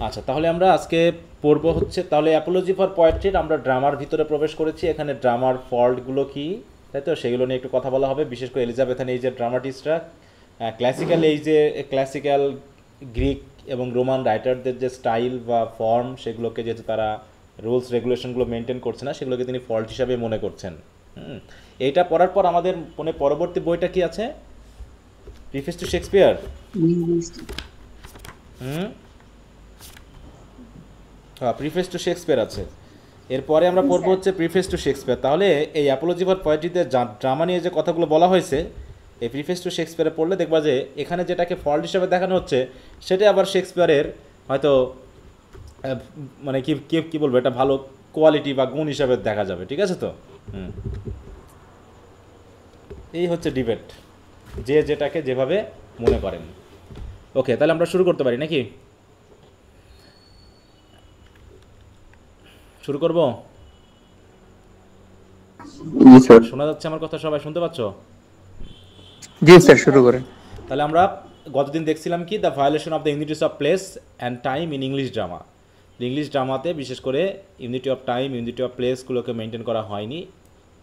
আচ্ছা, তাহলে আমরা আজকে পড়বো হচ্ছে তাহলে অ্যাপোলজি ফর পোয়েট্রির আমরা ড্রামার ভিতরে প্রবেশ করেছি। এখানে ড্রামার ফল্টগুলো কি, তাই তো, সেগুলো নিয়ে একটু কথা বলা হবে। বিশেষ করে এলিজাবেথান এইজের ড্রামাটিস্টরা ক্লাসিক্যাল এইজে ক্লাসিক্যাল গ্রিক এবং রোমান রাইটারদের যে স্টাইল বা ফর্ম, সেগুলোকে যেহেতু তারা রুলস রেগুলেশনগুলো মেনটেন করছে না, সেগুলোকে তিনি ফল্ট হিসাবে মনে করছেন। এইটা পড়ার পর আমাদের মনে পরবর্তী বইটা কি আছে? Preface two Shakespeare. হুম, হ্যাঁ, প্রিফেস টু শেক্সপিয়ার আছে। এরপরে আমরা পড়বো হচ্ছে প্রিফেস টু শেক্সপিয়ার। তাহলে এই অ্যাপোলজি ফর পোয়েট্রিতে ড্রামা নিয়ে যে কথাগুলো বলা হয়েছে, এই প্রিফেস টু শেক্সপিয়ারে পড়লে দেখবা যে এখানে যেটাকে ফল্ট হিসাবে দেখানো হচ্ছে, সেটা আবার শেক্সপিয়ারের হয়তো মানে কি কি কি বলবো, এটা ভালো কোয়ালিটি বা গুণ হিসাবে দেখা যাবে। ঠিক আছে তো? হুম, এই হচ্ছে ডিবেট, যে যেটাকে যেভাবে মনে করেন। ওকে, তাহলে আমরা শুরু করতে পারি নাকি? শুরু করব? জি স্যার। শোনা যাচ্ছে আমার কথা? সবাই শুনতে পাচ্ছ? জি স্যার, শুরু করেন। তাহলে আমরা গতদিন দেখছিলাম কি, the violation of the unities of place and time in English drama. English ড্রামাতে বিশেষ করে unity of time, unity of প্লেসগুলোকে মেনটেন করা হয়নি,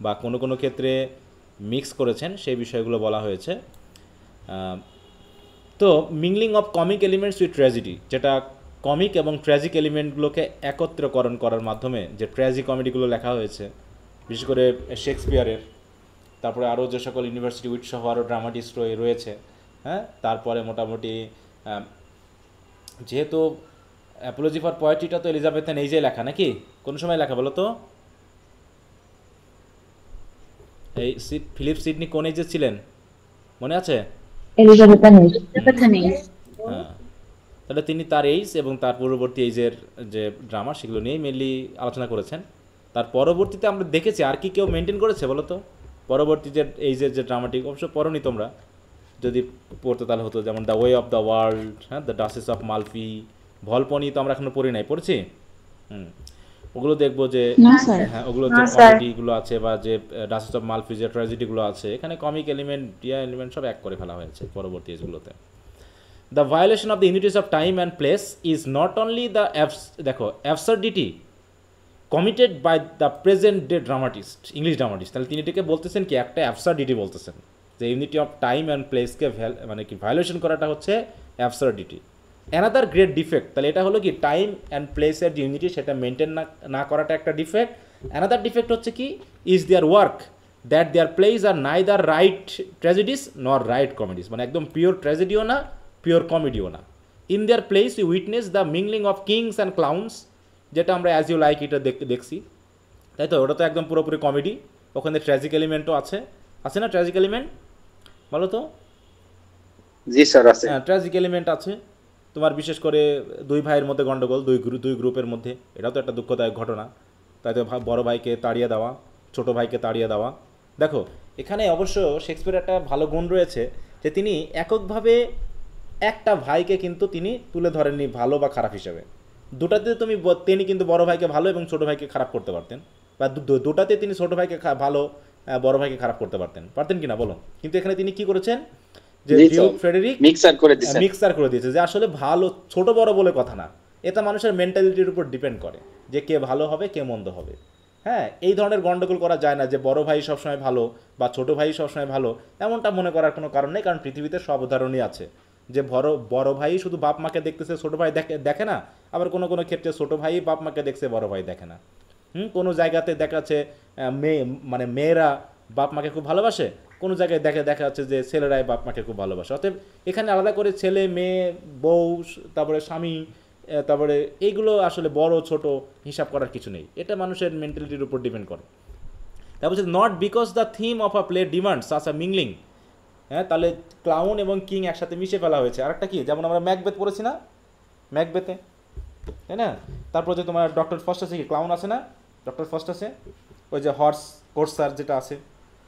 বা কোনো কোনো ক্ষেত্রে মিক্স করেছেন, সেই বিষয়গুলো বলা হয়েছে। তো mingling of comic elements with tragedy, যেটা কমিক এবং ট্র্যাজিক এলিমেন্টগুলোকে একত্রকরণ করার মাধ্যমে যে ট্র্যাজি কমেডিগুলো লেখা হয়েছে, বিশেষ করে শেক্সপিয়ারের, তারপরে আরও যে সকল ইউনিভার্সিটি উইট সহ আরও ড্রামাটিস্ট রয়েছে। হ্যাঁ, তারপরে মোটামুটি যেহেতু অ্যাপোলজি ফর পোয়েট্রিটা তো এলিজাবেথান এইজে লেখা নাকি? কোন সময় লেখা বলো তো? এই ফিলিপ সিডনি কোন এজে ছিলেন, মনে আছে? হ্যাঁ, তাহলে তিনি তার এইজ এবং তার পূর্ববর্তী এইজের যে ড্রামা, সেগুলো নিয়েই মেনলি আলোচনা করেছেন। তার পরবর্তীতে আমরা দেখেছি আর কি কেউ মেনটেন করেছে বলো তো? পরবর্তী যে এইজের যে ড্রামাটিক, অবশ্য পড়নি তোমরা, যদি পড়তে তাহলে হতো, যেমন the way of the world, হ্যাঁ, দ্য ডাচেস অফ মালফি, ভলপনি তো আমরা এখনো পড়ি নাই, পড়েছি। হুম, ওগুলো দেখবো যে, হ্যাঁ, ওগুলো যে কমেডিগুলো আছে বা যে ডাচেস অফ মালফি যে ট্র্যাজেডিগুলো আছে, এখানে কমিক এলিমেন্ট, এলিমেন্ট সব এক করে ফেলা হয়েছে পরবর্তী এজগুলোতে। The violation of the unities of time and place is not only the দেখো absurdity committed by the present day dramatist, English dramatist. তাহলে তিনি এটাকে বলতেছেন কি, একটা অ্যাবসার্ডিটি বলতেছেন, যে ইউনিটি অফ টাইম অ্যান্ড প্লেসকে মানে কি ভায়োলেশন করাটা হচ্ছে অ্যাবসার্ডিটি। অ্যানাদার গ্রেট ডিফেক্ট, তাহলে এটা হলো কি, টাইম অ্যান্ড প্লেসের যে ইউনিটি সেটা মেনটেন না করাটা একটা ডিফেক্ট। অ্যানাদার ডিফেক্ট হচ্ছে কি, is their work that their place are neither right tragedies nor right কমেডিস, মানে একদম পিওর ট্র্যাজেডিও না, পিওর কমেডিও না। In their place you witness the mingling of kings and clowns, যেটা আমরা অ্যাজ ইউ লাইক এটা দেখছি, তাই তো? ওটা তো একদম পুরোপুরি কমেডি, ওখানে ট্র্যাজিক এলিমেন্টও আছে, আছে না ট্র্যাজিক এলিমেন্ট? বলো তো। জি স্যার, আছে। হ্যাঁ, ট্র্যাজিক এলিমেন্ট আছে। তোমার বিশেষ করে দুই ভাইয়ের মধ্যে গণ্ডগোল, দুই গ্রুপের মধ্যে, এটাও তো একটা দুঃখদায়ক ঘটনা, তাই তো? বড় ভাইকে তাড়িয়ে দেওয়া, ছোট ভাইকে তাড়িয়ে দেওয়া। দেখো, এখানে অবশ্য শেক্সপিয়ারের একটা ভালো গুণ রয়েছে, যে তিনি এককভাবে একটা ভাইকে কিন্তু তিনি তুলে ধরেননি ভালো বা খারাপ হিসেবে। দুটাতে তিনি কিন্তু বড় ভাইকে ভালো এবং ছোট ভাইকে খারাপ করতে পারতেন, বা দুটাতে তিনি ছোট ভাইকে ভালো, বড় ভাইকে খারাপ করতে পারতেন কিনা বলো? কিন্তু এখানে তিনি কি করেছেন, যে ডিউক ফ্রেডেরিক মিক্সার করে দিয়েছে, যে আসলে ভালো ছোট বড় বলে কথা না, এটা মানুষের মেন্টালিটির উপর ডিপেন্ড করে, যে কে ভালো হবে কে মন্দ হবে। হ্যাঁ, এই ধরনের গন্ডগোল করা যায় না যে বড় ভাই সবসময় ভালো বা ছোট ভাই সবসময় ভালো, এমনটা মনে করার কোনো কারণ নেই। কারণ পৃথিবীতে সব উদাহরণই আছে, যে বড় ভাই শুধু বাপ মাকে দেখতেছে, ছোট ভাই দেখে না। আবার কোনো কোনো ক্ষেত্রে ছোট ভাই বাপ মাকে দেখছে, বড় ভাই দেখে না। কোনো জায়গাতে দেখা যাচ্ছে মানে মেয়েরা বাপ মাকে খুব ভালোবাসে, কোনো জায়গায় দেখা যাচ্ছে যে ছেলেরাই বাপ মাকে খুব ভালোবাসে। অতএব এখানে আলাদা করে ছেলে মেয়ে, বউ, তারপরে স্বামী, তারপরে এইগুলো আসলে বড় ছোট হিসাব করার কিছু নেই, এটা মানুষের মেন্টালিটির উপর ডিপেন্ড করে। তারপর হচ্ছে not because the theme of a play demands such a mingling. হ্যাঁ, তাহলে ক্লাউন এবং কিং একসাথে মিশে ফেলা হয়েছে। আরেকটা কি, যেমন আমরা ম্যাকবেথ পড়েছি না, ম্যাকবেথে, তাই না? তারপর যে তোমার ডক্টর ফার্স্ট আছে, কি ক্লাউন আছে না? ডক্টর ফার্স্ট আছে, ওই যে হর্স কোর্সার যেটা আছে,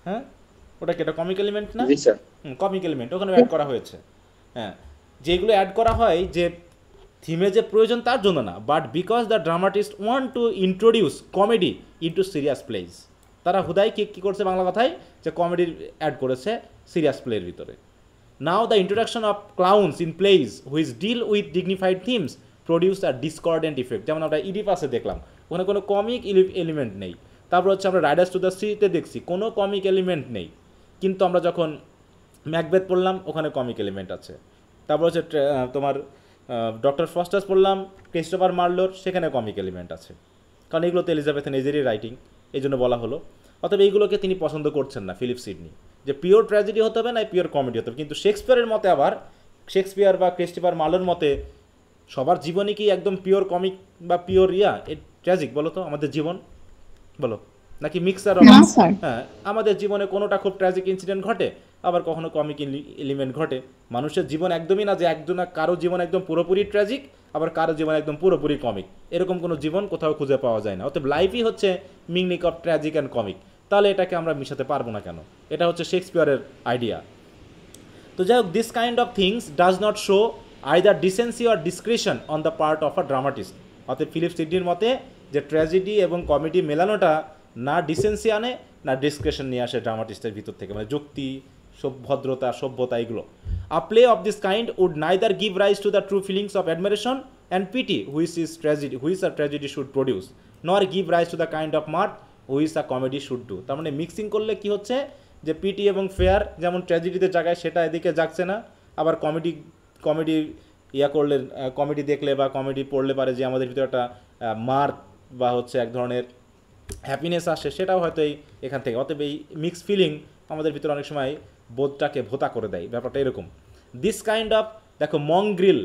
হ্যাঁ, ওটা কি একটা কমিক এলিমেন্ট না? কমিক এলিমেন্ট ওখানে অ্যাড করা হয়েছে। হ্যাঁ, যেগুলো অ্যাড করা হয় যে থিমে যে প্রয়োজন তার জন্য না, but because the dramatist want to introduce comedy into serious place. তারা হুদাই কী করছে বাংলা কথায়, যে কমেডির অ্যাড করেছে সিরিয়াস প্লের ভিতরে। Now the introduction of clowns in place which deal with dignified themes produce a discordant effect, যেমন আমরা ইডিপাসে দেখলাম ওখানে কোনো কমিক এলিমেন্ট নেই। তারপর হচ্ছে আমরা রাইডার্স টু দ্য সিতে দেখছি কোনো কমিক এলিমেন্ট নেই, কিন্তু আমরা যখন ম্যাকবেথ পড়লাম ওখানে কমিক এলিমেন্ট আছে। তারপর হচ্ছে তোমার ডক্টর ফস্টার্স পড়লাম ক্রিস্টোফার মার্লোর, সেখানে কমিক এলিমেন্ট আছে, কারণ এগুলো তো এলিজাবেথ নেজেরই রাইটিং, এই জন্য বলা হলো। অতএব এইগুলোকে তিনি পছন্দ করছেন না ফিলিপ সিডনি, যে পিওর ট্র্যাজেডি হতে হবে না পিওর কমেডি হতে হবে। কিন্তু শেক্সপিয়ারের মতে আবার, শেক্সপিয়ার বা ক্রিস্টোফার মার্লোর মতে সবার জীবনই কি একদম পিওর কমিক বা পিওর ট্র্যাজিক বলো তো আমাদের জীবন, বলো, নাকি মিক্সার? হ্যাঁ, আমাদের জীবনে কোনোটা খুব ট্র্যাজিক ইনসিডেন্ট ঘটে, আবার কখনো কমিক এলিমেন্ট ঘটে। মানুষের জীবন একদমই না যে কারো জীবন একদম পুরোপুরি ট্র্যাজিক, আবার কারো জীবন একদম পুরোপুরি কমিক, এরকম কোনো জীবন কোথাও খুঁজে পাওয়া যায় না। অতএব লাইফই হচ্ছে মিংনিক অফ ট্র্যাজিক অ্যান্ড কমিক। তাহলে এটাকে আমরা মিশাতে পারবো না কেন? এটা হচ্ছে শেক্সপিয়ারের আইডিয়া। তো যাই হোক, this kind of things does not show either decency or discretion on the part of a dramatist. অতএব ফিলিপ সিডনির মতে যে ট্র্যাজেডি এবং কমেডি মেলানোটা না ডিসেন্সি আনে না ডিসক্রিশন নিয়ে আসে ড্রামাটিস্টের ভিতর থেকে, মানে যুক্তি, ভদ্রতা, সভ্যতা, এগুলো। A play of this kind would neither give rise to the true feelings of admiration and pity which a tragedy should produce, nor give rise to the kind of mirth which a comedy should do. তার মানে mixing করলে কি হচ্ছে যে PT এবং fair যেমন ট্র্যাজেডিতে জায়গায় সেটা এদিকে যাচ্ছে না, আবার কমেডি করলে, কমেডি দেখলে বা কমেডি পড়লে পারে যে আমাদের ভিতরে একটা মার্থ বা হচ্ছে এক ধরনের হ্যাপিনেস আসে, সেটাও হয়তো এখান থেকে। অতএব এই মিক্স ফিলিং আমাদের ভিতরে অনেক সময় বোধটাকে ভোতা করে দেয়, ব্যাপারটা এরকম। দিস কাইন্ড অফ, দেখো, mongrel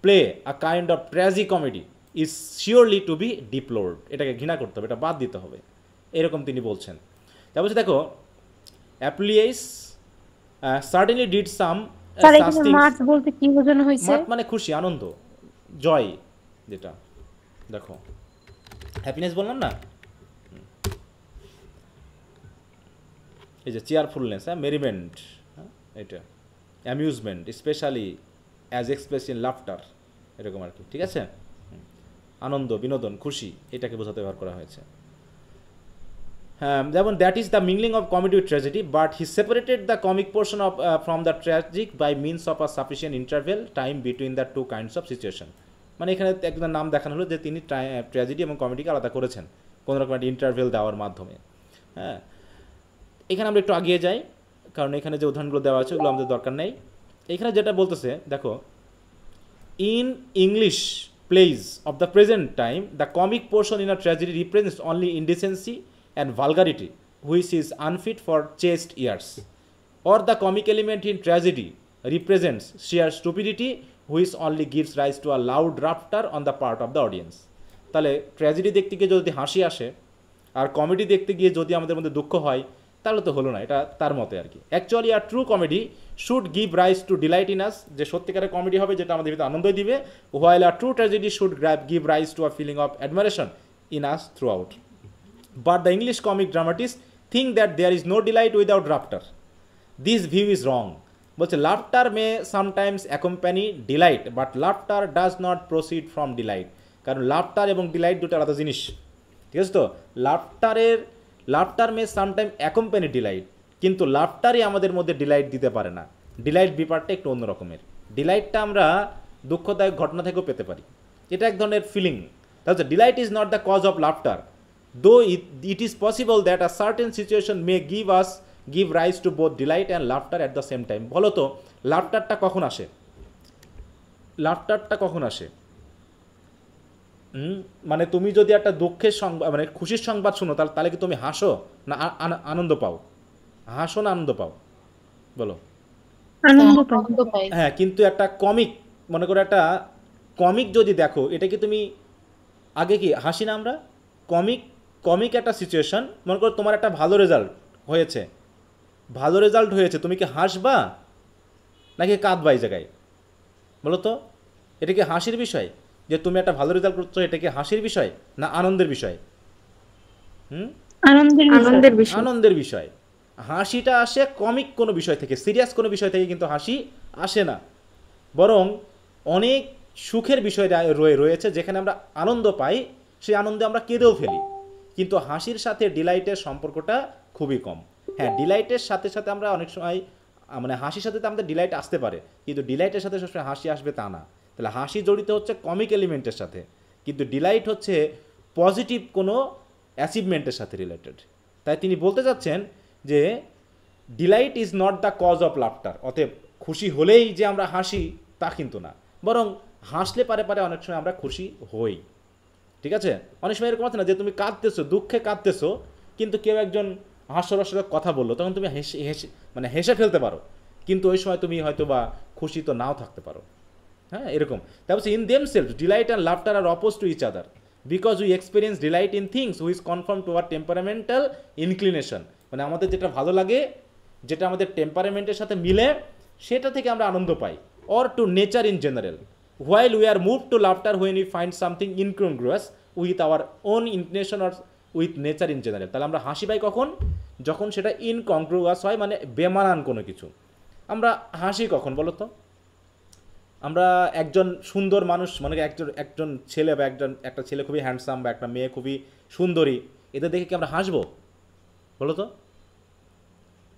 play a kind of tragicomedy is surely to be deplored, এটাকে ঘৃণা করতে হবে, এটা বাদ দিতে হবে, এরকম তিনি বলছেন। তারপর দেখো, অ্যাপ্লিয়াইস সার্টেনলি ডিড সাম মার্চ বলতে কি বোঝানো হয়েছে? মার্চ মানে খুশি, আনন্দ, জয়, যেটা দেখো হ্যাপিনেস বললাম না, এই যে চেয়ারফুলনেস, মেরিমেন্ট, এটা amusement, specially as express in laughter, এরকম আর কি, ঠিক আছে? আনন্দ, বিনোদন, খুশি, এটাকে বোঝাতে ব্যবহার করা হয়েছে। যেমন that is the mingling of comedy with tragedy, but he separated the comic portion of from the tragic by means of a sufficient interval time between the two kinds of situation. মানে এখানে একজন নাম দেখানো হলো যে তিনি tragedy এবং কমেডিকে আলাদা করেছেন কোনো রকম একটা ইন্টারভেল দেওয়ার মাধ্যমে। হ্যাঁ, এখানে আমরা একটু আগিয়ে যাই, কারণ এখানে যে উদাহরণগুলো দেওয়া আছে ওগুলো আমাদের দরকার নেই। এখানে যেটা বলতেছে দেখো, in English plays of the present time the comic portion in a tragedy represents only indecency and vulgarity which is unfit for chaste ears, or the comic element in tragedy represents sheer stupidity which only gives rise to a loud laughter on the part of the audience. তাহলে tragedy দেখতে গিয়ে যদি হাসি আসে আর comedy দেখতে গিয়ে যদি আমাদের মধ্যে দুঃখ হয় তাহলে তো হলো না, এটা তার মতে আর কি। Actually are true comedy should give rise to delight in us, যে সত্যিকারের কমেডি হবে যেটা আমাদের ভিতরে আনন্দই দিবে, while are true tragedy should give rise to a feeling of admiration in us throughout. But the English comic dramatists think that there is no delight without laughter. This view is wrong. বলছে laughter may sometimes accompany delight, but laughter does not proceed from delight. কারণ laughter এবং delight দুটো আলাদা জিনিস, ঠিক আছে? তো laughter may sometimes accompany delight, কিন্তু লাফটারই আমাদের মধ্যে ডিলাইট দিতে পারে না। ডিলাইট ব্যাপারটা একটু অন্য রকমের। ডিলাইটটা আমরা দুঃখদায়ক ঘটনা থেকেও পেতে পারি, এটা এক ধরনের ফিলিং। তাহলে delight is not the cause of laughter, though it is possible that a certain situation may give rise to both delight and laughter at the same time. বলো তো লাফটারটা কখন আসে? লাফটারটা কখন আসে? মানে তুমি যদি একটা দুঃখের সংবাদ, মানে খুশির সংবাদ শুনো, তাহলে কি তুমি হাসো না আনন্দ পাও? হাসো না আনন্দ পাও? বলো। আনন্দ পাই। হ্যাঁ, কিন্তু একটা কমিক, মনে করো একটা কমিক যদি দেখো, এটা কি তুমি আগে কি হাসি না আমরা? কমিক একটা সিচুয়েশন, মনে করো তোমার একটা ভালো রেজাল্ট হয়েছে, তুমি কি হাসবা নাকি কাঁদবা এই জায়গায়? বলো তো, এটা কি হাসির বিষয় যে তুমি একটা ভালো রেজাল্ট করছো, এটা কি হাসির বিষয় না আনন্দের বিষয়? আনন্দের বিষয়। হাসিটা আসে কমিক কোনো বিষয় থেকে, সিরিয়াস কোনো বিষয় থেকে কিন্তু হাসি আসে না, বরং অনেক সুখের বিষয় রয়েছে যেখানে আমরা আনন্দ পাই, সেই আনন্দে আমরা কেঁদেও ফেলি। কিন্তু হাসির সাথে ডিলাইটের সম্পর্কটা খুবই কম। হ্যাঁ, ডিলাইটের সাথে সাথে আমরা অনেক সময়, মানে হাসির সাথে তো আমাদের ডিলাইট আসতে পারে, কিন্তু ডিলাইটের সাথে সবসময় হাসি আসবে তা না। তো তাহলে হাসি জড়িত হচ্ছে কমিক এলিমেন্টের সাথে, কিন্তু ডিলাইট হচ্ছে পজিটিভ কোনো অ্যাচিভমেন্টের সাথে রিলেটেড। তাই তিনি বলতে চাচ্ছেন যে delight is not the cause of laughter, অতএব খুশি হলেই যে আমরা হাসি তা কিন্তু না, বরং হাসলে পারে পারে অনেক সময় আমরা খুশি হই। ঠিক আছে, অনেক সময় এরকম আছে না যে তুমি কাঁদতেছো, দুঃখে কাঁদতেছো, কিন্তু কেউ একজন হাস্যরসের কথা বললো, তখন তুমি হেসে হেসে মানে হেসে ফেলতে পারো, কিন্তু ওই সময় তুমি হয়তো বা খুশি তো নাও থাকতে পারো। হ্যাঁ, এরকম। তারপর in themselves delight and laughter are oppose to each other because we experience delight in things which conform to our temperamental inclination, মানে আমাদের যেটা ভালো লাগে, যেটা আমাদের টেম্পারামেন্টের সাথে মিলে, সেটা থেকে আমরা আনন্দ পাই। Or to nature in general, while we are moved to laughter when we find something incongruous with our own inclination or with nature in general। তাহলে আমরা হাসি পাই কখন? যখন সেটা ইনকংগ্রুয়াস হয়, মানে বেমানান কোনো কিছু। আমরা হাসি কখন বলো তো? আমরা একজন সুন্দর মানুষ, মানে একজন ছেলে বা একটা ছেলে খুবই হ্যান্ডসাম বা একটা মেয়ে খুবই সুন্দরী, এদের দেখে কি আমরা হাসবো বলো তো?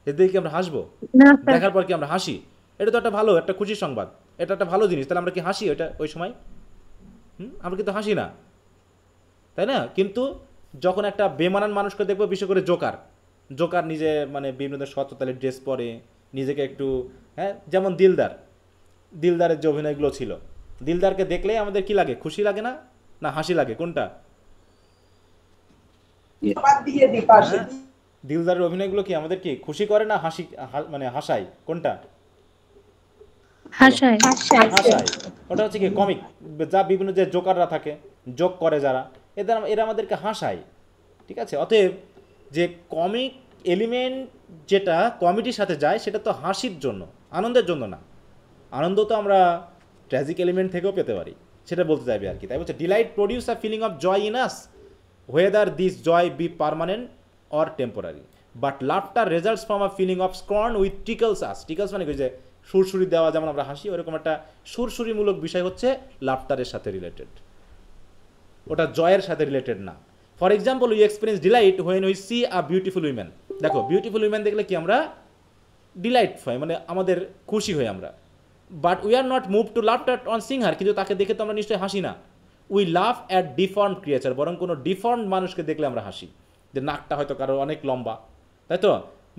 এদের দেখে কি আমরা হাসবো? না স্যার। দেখার পর কি আমরা হাসি? এটা তো একটা ভালো, একটা খুশির সংবাদ, এটা একটা ভালো জিনিস, তাহলে আমরা কি হাসি ওই সময়? আমরা কিন্তু হাসি না, তাই না? কিন্তু যখন একটা বেমানান মানুষকে দেখবো, বিশেষ করে জোকার নিজে মানে বিভিন্ন সচ্ছতালে ড্রেস পরে, নিজেকে একটু, হ্যাঁ, যেমন দিলদারের যে অভিনয়গুলো ছিল, দিলদারকে দেখলেই আমাদের কি লাগে? খুশি লাগে না, না হাসি লাগে? কোনটা? হ্যাঁ? দিলদারের অভিনয়গুলো কি আমাদের কি খুশি করে না হাসি, মানে হাসায়? কোনটা? হাসায়। হাসায়। ওটা হচ্ছে কি কমিক, যা বিভিন্ন যে জোকাররা থাকে, জোক করে যারা, এরা আমাদেরকে হাসায়। ঠিক আছে, অতএব যে কমিক এলিমেন্ট যেটা কমেডির সাথে যায়, সেটা তো হাসির জন্য, আনন্দের জন্য না। আনন্দ তো আমরা ট্র্যাজিক এলিমেন্ট থেকেও পেতে পারি, সেটা বলতে চাইবে আর কি। তাই বলছে delight produce a feeling of joy in us whether this joy be permanent or temporary, but laughter results from a feeling of scorn which tickles us। টিকলস মানে কি, যে সুরসুরি দেওয়া, যেমন আমরা হাসি, ওরকম একটা সুরসুরিমূলক বিষয় হচ্ছে লাফটারের সাথে রিলেটেড, ওটা জয়ের সাথে রিলেটেড না। For example, we experience delight when we see a beautiful women. দেখো, বিউটিফুল উইমেন দেখলে কি আমরা ডিলাইট হয়, মানে আমাদের খুশি হই আমরা। But we are not move to laughter on seeing her, কিন্তু তাকে দেখে তো আমরা নিশ্চয়ই হাসি না। We laugh at deform creature, বরং কোনো ডিফর্ম মানুষকে দেখলে আমরা হাসি, যে নাকটা হয়তো কারো অনেক লম্বা, তাই তো,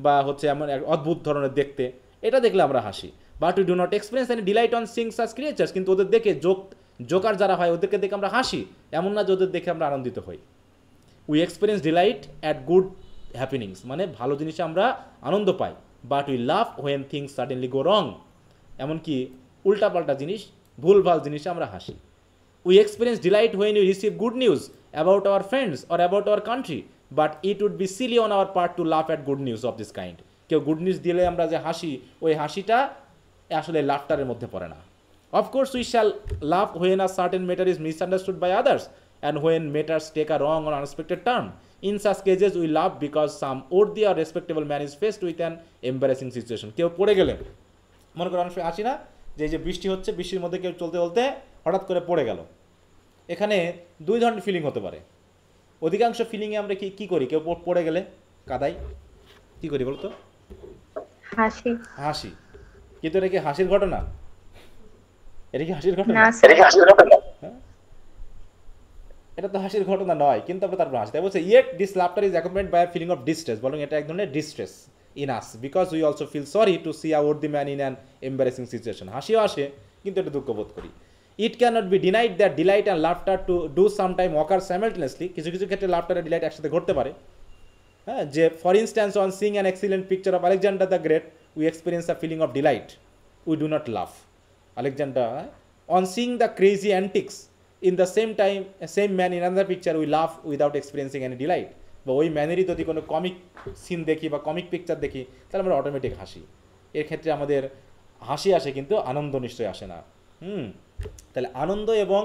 বা হচ্ছে এমন এক অদ্ভুত ধরনের দেখতে, এটা দেখলে আমরা হাসি। But we do not experience any delight on seeing such creatures, কিন্তু ওদের দেখে জোকার যারা হয়, ওদেরকে দেখে আমরা হাসি, এমন না যে ওদের দেখে আমরা আনন্দিত হই। We experience delight at good happenings, মানে ভালো জিনিসে আমরা আনন্দ পাই। But we laugh when things suddenly go wrong, এমনকি উল্টাপাল্টা জিনিস, ভুলভাল জিনিসে আমরা হাসি। We experience delight when we receive good news about our friends or about our country, but it would be silly on our part to laugh at good news of this kind। কেউ good news দিলে আমরা যে হাসি, ওই হাসিটা আসলে লাফটারের মধ্যে পড়ে না। Of course we shall laugh when a certain matter is misunderstood by others and when matters take a wrong or unexpected turn. In such cases we laugh because some worthy or respectable man is faced with an embarrassing situation। কেউ পড়ে গেলে, মনে করো অনেক সময় আসি না, যে বৃষ্টি হচ্ছে, বৃষ্টির মধ্যে কেউ চলতে চলতে হঠাৎ করে পড়ে গেল। এখানে দুই ধরনের ফিলিং হতে পারে। অধিকাংশ ফিলিংয়ে আমরা কি করি? কেউ পড়ে গেলে কাদাই কি করি বলতো? হাসি। কিন্তু এটা কি হাসির ঘটনা? এটা কি হাসির ঘটনা? হ্যাঁ, এটা তো হাসির ঘটনা নয়, কিন্তু আমরা তারপর হাসি। তাই বলছে yet this laughter is accompanied by a feeling of distress, বরং এটা এক ধরনের distress in us because we also feel sorry to see a worthy man in an embarrassing situation. হাসিও আসে, কিন্তু এটা দুঃখ বোধ করি। It cannot be denied that delight and laughter to do sometime occur simultaneously। কিছু কিছু ক্ষেত্রে লাফটার আর ডিলাইট একসাথে ঘটতে পারে। হ্যাঁ, যে for instance on seeing an excellent picture of Alexander the great we experience a feeling of delight, we do not laugh. Alexander on seeing the crazy antics in the same man in another picture we laugh without experiencing any delight. বা ওই ম্যানেরই যদি কোনো comic scene দেখি বা comic picture দেখি, তাহলে আমরা automatic হাসি। এর ক্ষেত্রে আমাদের হাসি আসে, কিন্তু আনন্দ নিশ্চয়ই আসে না। তাহলে আনন্দ এবং